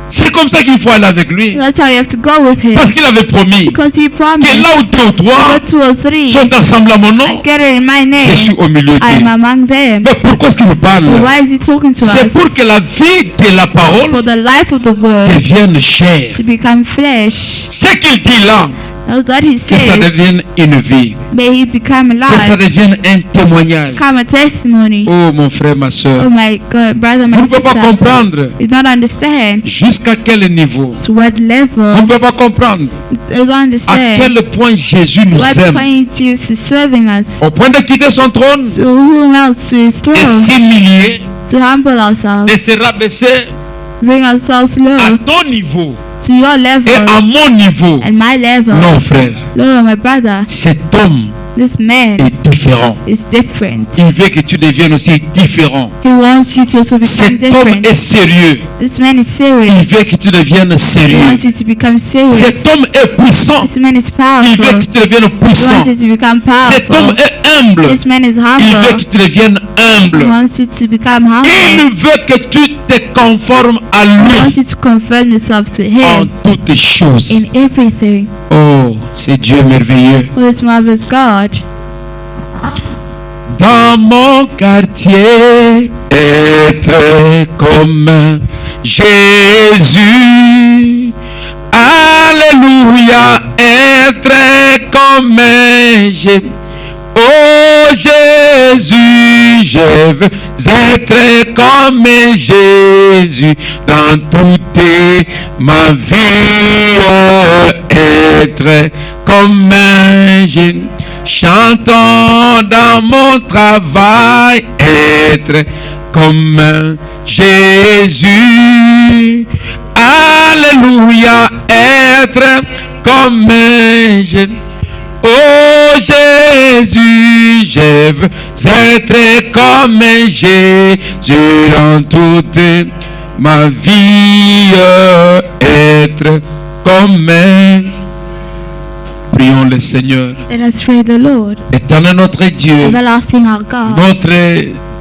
C'est comme ça qu'il faut aller avec lui. That's how you have to go with Him. Parce qu'il avait promis Because He que promised. là où deux ou trois Go 2 or 3. sont ensemble à mon I nom, get it in my je suis name. au milieu I am d'eux. among them. Mais pourquoi est-ce qu'il nous parle? But why is He talking to C'est us? pour que la vie de la parole For the life of the word devienne chair. to become flesh. Ce qu'il dit là, Now that He que ça says, devienne une vie, may He become que ça alive, devienne un témoignage. become a testimony. Oh mon frère, ma Oh soeur, my God, brother, vous my ne pouvez pas sister, comprendre you don't understand jusqu'à quel niveau. to what Vous ne level, pouvez pas comprendre you don't à understand quel point Jésus nous what aime. point Jesus is serving us, Au point de quitter son trône, to whom else to His de throne, s'humilier, to humble ourselves, de se rabaisser bring ourselves à low ton niveau to your et level à mon niveau. and my level. Non, frère, Lord, my brother, cet homme this man est différent. is different. Il veut que tu deviennes aussi différent. He wants you to also become Cet homme different. est sérieux. This man is Il serious. veut que tu deviennes He sérieux. wants you to become serious. Cet homme est puissant. This man is Il veut powerful. que tu deviennes He puissant. wants you to become Cet homme powerful. est humble. This man is Il veut humble. que tu deviennes He humble. wants you to become humble. Il veut que tu te conformes à He wants lui you to conform yourself to en Him toutes choses. in everything. Oh, c'est Dieu merveilleux. Oh, this marvelous God. Dans mon quartier, être comme Jésus. Alléluia, être comme Jésus. Oh Jésus, je veux être comme Jésus dans toute ma vie. Être comme Jésus, chantant dans mon travail. Être comme Jésus. Alléluia, être comme Jésus. Oh Jésus, je veux être comme Jésus dans toute ma vie, être comme. Prions le Seigneur. Let us pray the Lord. Éternel notre Dieu, Everlasting our God. notre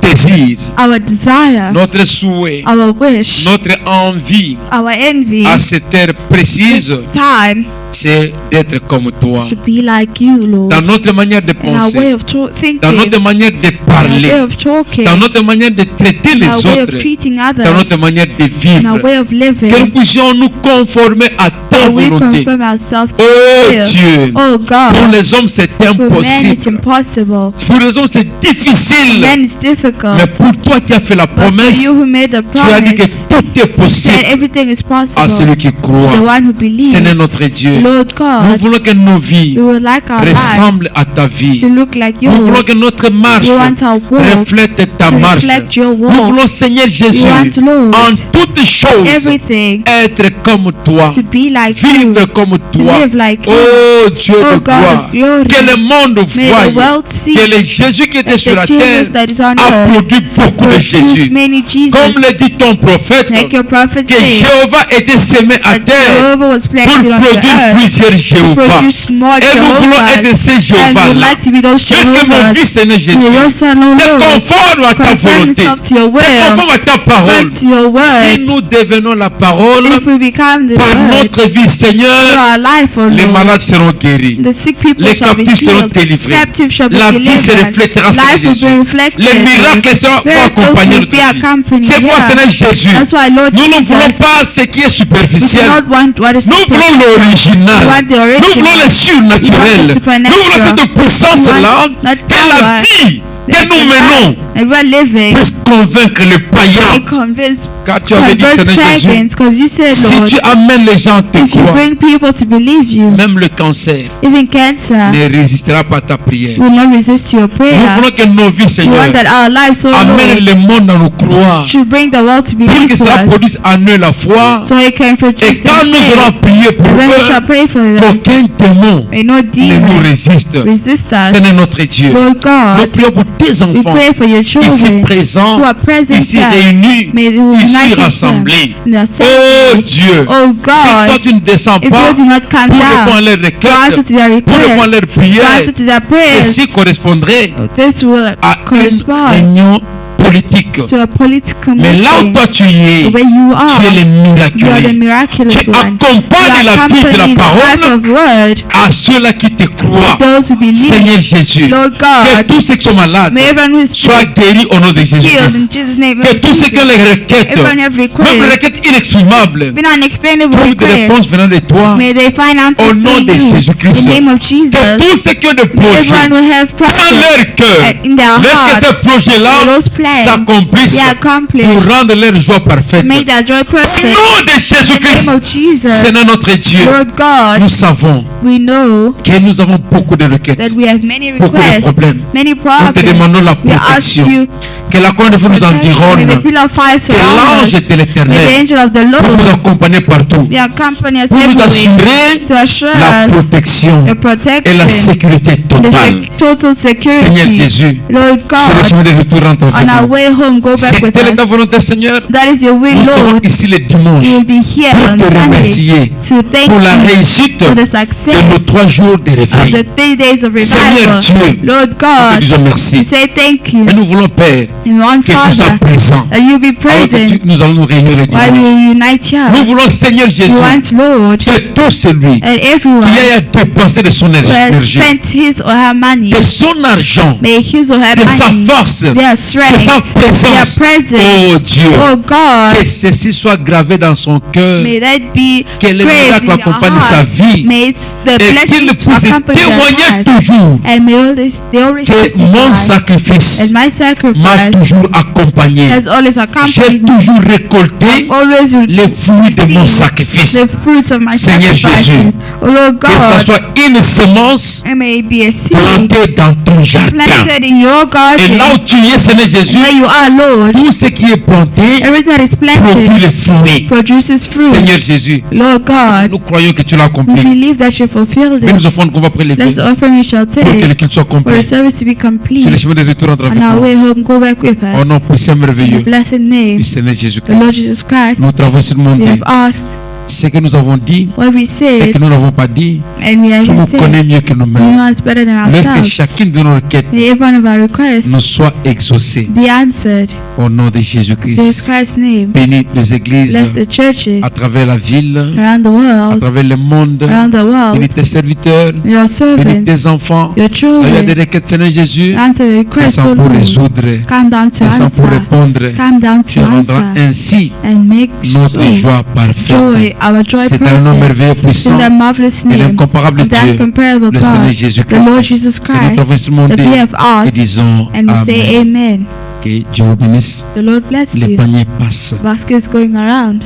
désir, Our desire. notre souhait, Our wish. notre envie Our envy. à cette heure précise, Time c'est d'être comme toi. to be like you, Lord. Dans notre manière de In our way penser, of thinking. dans notre manière de In our way parler, of talking. dans notre manière de traiter In les our way of autres, treating dans others. notre manière de In our vivre, way of que nous living. puissions nous conformer à ta That we volonté. confirm ourselves to Oh will. Dieu, Oh pour God. les hommes c'est For men it's impossible. impossible. Pour les hommes c'est difficile. Men it's difficult. Mais pour toi qui as fait la But for promesse, you who made the tu as dit que promise, tout est possible that everything is à possible. celui qui The croit. one who believes. Seigneur notre Dieu, Lord nous God, voulons que nos vies we would like our lives ressemblent à ta vie. to look like Nous voulons yours. que notre marche We want our walk reflète ta to marche. reflect your Nous walk. voulons, Seigneur Jésus, We want, Lord, en toutes choses, everything être comme toi, to be like you, vivre comme to toi. live like you. Oh Dieu Oh de God gloire, of glory, que le monde may the voie world see que le Jésus qui était that sur la the Jesus terre that is on a earth produit beaucoup de produce Jésus. many Jesus, Comme le dit ton prophète, like your prophet que said, Jéhovah était semé à that terre Jehovah was pour planted on the produire earth plusieurs to Jéhovah. produce more Et nous voulons Jehovahs, être ces and we Jéhovahs-là. would like to be those Puisque nos Jehovahs. vies, Seigneur Jésus, May your Son, O c'est Lord, conforme à ta conform volonté, himself to your c'est will, conforme à ta parole. conform to your Si word. nous devenons la parole If we become the pour word notre vie, for Seigneur, our life, O les Lord, malades seront guéris. the sick people Les shall be captifs seront healed, délivrés. captives shall be La vie se delivered, reflétera sur life will Jésus. be reflected, Les miracles seront accompagnés de will be notre vie. accompanied. C'est quoi, Yeah. Seigneur Jésus? That's why, Lord Nous ne voulons Jesus, pas ce qui est we do superficiel. not want what is Nous voulons superficial. l'original. We want the Nous original. voulons le We want surnaturel. the supernatural. Nous voulons cette puissance-là We want that que la power vie que nous menons and we're living puisse convaincre les païens. and convince Car tu avais dit, convert Seigneur Jésus, pagans, because you said, si Lord, tu amènes les gens à te if you croire, bring people to believe you, même le cancer even cancer ne résistera pas à ta prière. will not resist your Nous prayer. voulons que nos vies, We Seigneur, want that our lives, O amènent Lord, le monde à nous croire. should bring the world to Pour believe que to cela us, produise en eux la foi. so it can Et produce quand the nous aurons faith. prié pour When we shall eux, pray for them, qu'aucun démon may no ne nous demon résiste. resist us. Seigneur notre Dieu, Lord nous God, prions pour tes we enfants pray for your ici children présents, who are present ici here. réunis, May they ici unite with them rassemblés. in the Oh assembly. Dieu, Oh si toi God, tu ne descends if pas you do not come pour répondre à down leurs to answer requêtes, to their pour répondre à request, leurs to prières, answer to their prayers, ceci correspondrait this will à une correspond réunion politique. to a political Mais là où meeting. toi tu y es, Where you tu es are, le you are the miraculé. miraculous Tu one. accompagnes You la vie de la accompany the life parole of word, à ceux-là qui te croient. those who believe. Seigneur Jésus, Lord que God, tous ceux qui sont malades may everyone who is soient guéris au nom de Jésus. healed in Jesus' name. Que tous ceux qui ont les requêtes, Everyone have même les requests, requêtes inexprimables, even unexplainable trouvent des requests, réponses venant de toi. may they find Au answers nom to de you. Jésus-Christ. In the name of Jesus, Que tous ceux qui ont des may projets everyone will have dans projects leur cœur, in their laisse que hearts, ces projets-là those plans s'accomplissent be accomplished. pour rendre leur joie parfaite. Make their joy Au perfect. nom de In the Jésus-Christ, name of Jesus, Seigneur notre Dieu, Lord God, nous savons we know que nous avons beaucoup de requêtes, that we have many beaucoup de requests, problèmes. many Nous te problems. demandons la We ask protection. you Que la colonne de feu nous protection. May environne. the pillar of fire Que surround l'ange us. de May the l'éternel angel of the pour nous Lord accompagner partout. be accompany us Pour nous everywhere assurer to assure la us protection the et la protection, sécurité the totale. total Seigneur security. Jésus, Lord sur le God, chemin de retour rentre on our avec nous. way home, go back C'est with telle est ta us. volonté, Seigneur. That is your will, Nous serons Lord. ici le dimanche We will be here pour on te Sunday remercier to thank pour la you réussite for the de success nos 3 jours de of réveil. the 3 days of Seigneur revival. Dieu, Lord nous te God, disons we merci. say thank you. Et nous voulons, Père, And one que tu sois Father, présent that you be alors que present nous allons nous réunir le while dimanche. we unite here. Nous voulons, Seigneur Jésus, We want, Lord, que tout celui and everyone qui ait à dépenser de son who has énergie, spent his or her money, de son argent, may his or her de sa money, force, their de sa strength, their présence. presence, Oh Dieu, oh God, que ceci soit gravé dans son cœur, may that be que le praised miracle in your accompagne sa heart. vie May it's the et qu'il blessings puisse accompany their témoigner lives. toujours And may all this, they always que mon testify sacrifice, and my ma sacrifice, toujours accompagné. has always J'ai accompanied me. toujours récolté Always les fruits de mon sacrifice. the fruits of my Seigneur sacrifices. Jésus, Oh Lord Que ce God, soit une semence it may be a seed plantée dans ton jardin. planted in your Et là garden. où tu es, Seigneur Jésus, Where you are, Lord, tout ce qui est planté everything that is produit planted les fruits. produces Seigneur fruit. Jésus, Lord God, nous croyons que tu l'as we accompli. believe that you fulfilled Mais it. nous offrons qu'on va prélever Let's offer you shall pour que le take culte soit for the complet. service to be Sur le complete. chemin de retour entre avec On our nous. way home, go back with Au us. nom puissant et In the merveilleux blessed name, du Seigneur the Lord Jésus-Christ. Jesus Christ, Nous travaillons sur le monde. we have asked Ce que nous avons dit what we et said, que nous n'avons pas dit, and we tu nous haven't connais said. mieux que You nous-mêmes. know us better than Laisse que ourselves. chacune de nos requêtes May every one of our requests nous soit exaucée. be answered. Au nom de In Jesus Jésus-Christ. Christ's name, Bénis les églises bless the churches à travers la ville, around the à world, travers le monde. around the Bénis world, tes serviteurs, your bénis servants, tes enfants. your Là, il y a des children. requêtes, Seigneur Jésus, Answer the request, descends O pour Lord. résoudre, Come down to descends pour answer. répondre. Come down Tu to rendras answer. ainsi And make notre joie parfaite. joy, our joy C'est un nom perfect. merveilleux, puissant In the marvelous et name l'incomparable of the Dieu, incomparable le Seigneur God, the Jésus-Christ. Lord Jesus Et nous Christ, t'avons demandé that we have et asked, disons and we say Amen. amen. Que Dieu vous bénisse. The Lord bless Les you. paniers passent. Baskets going around.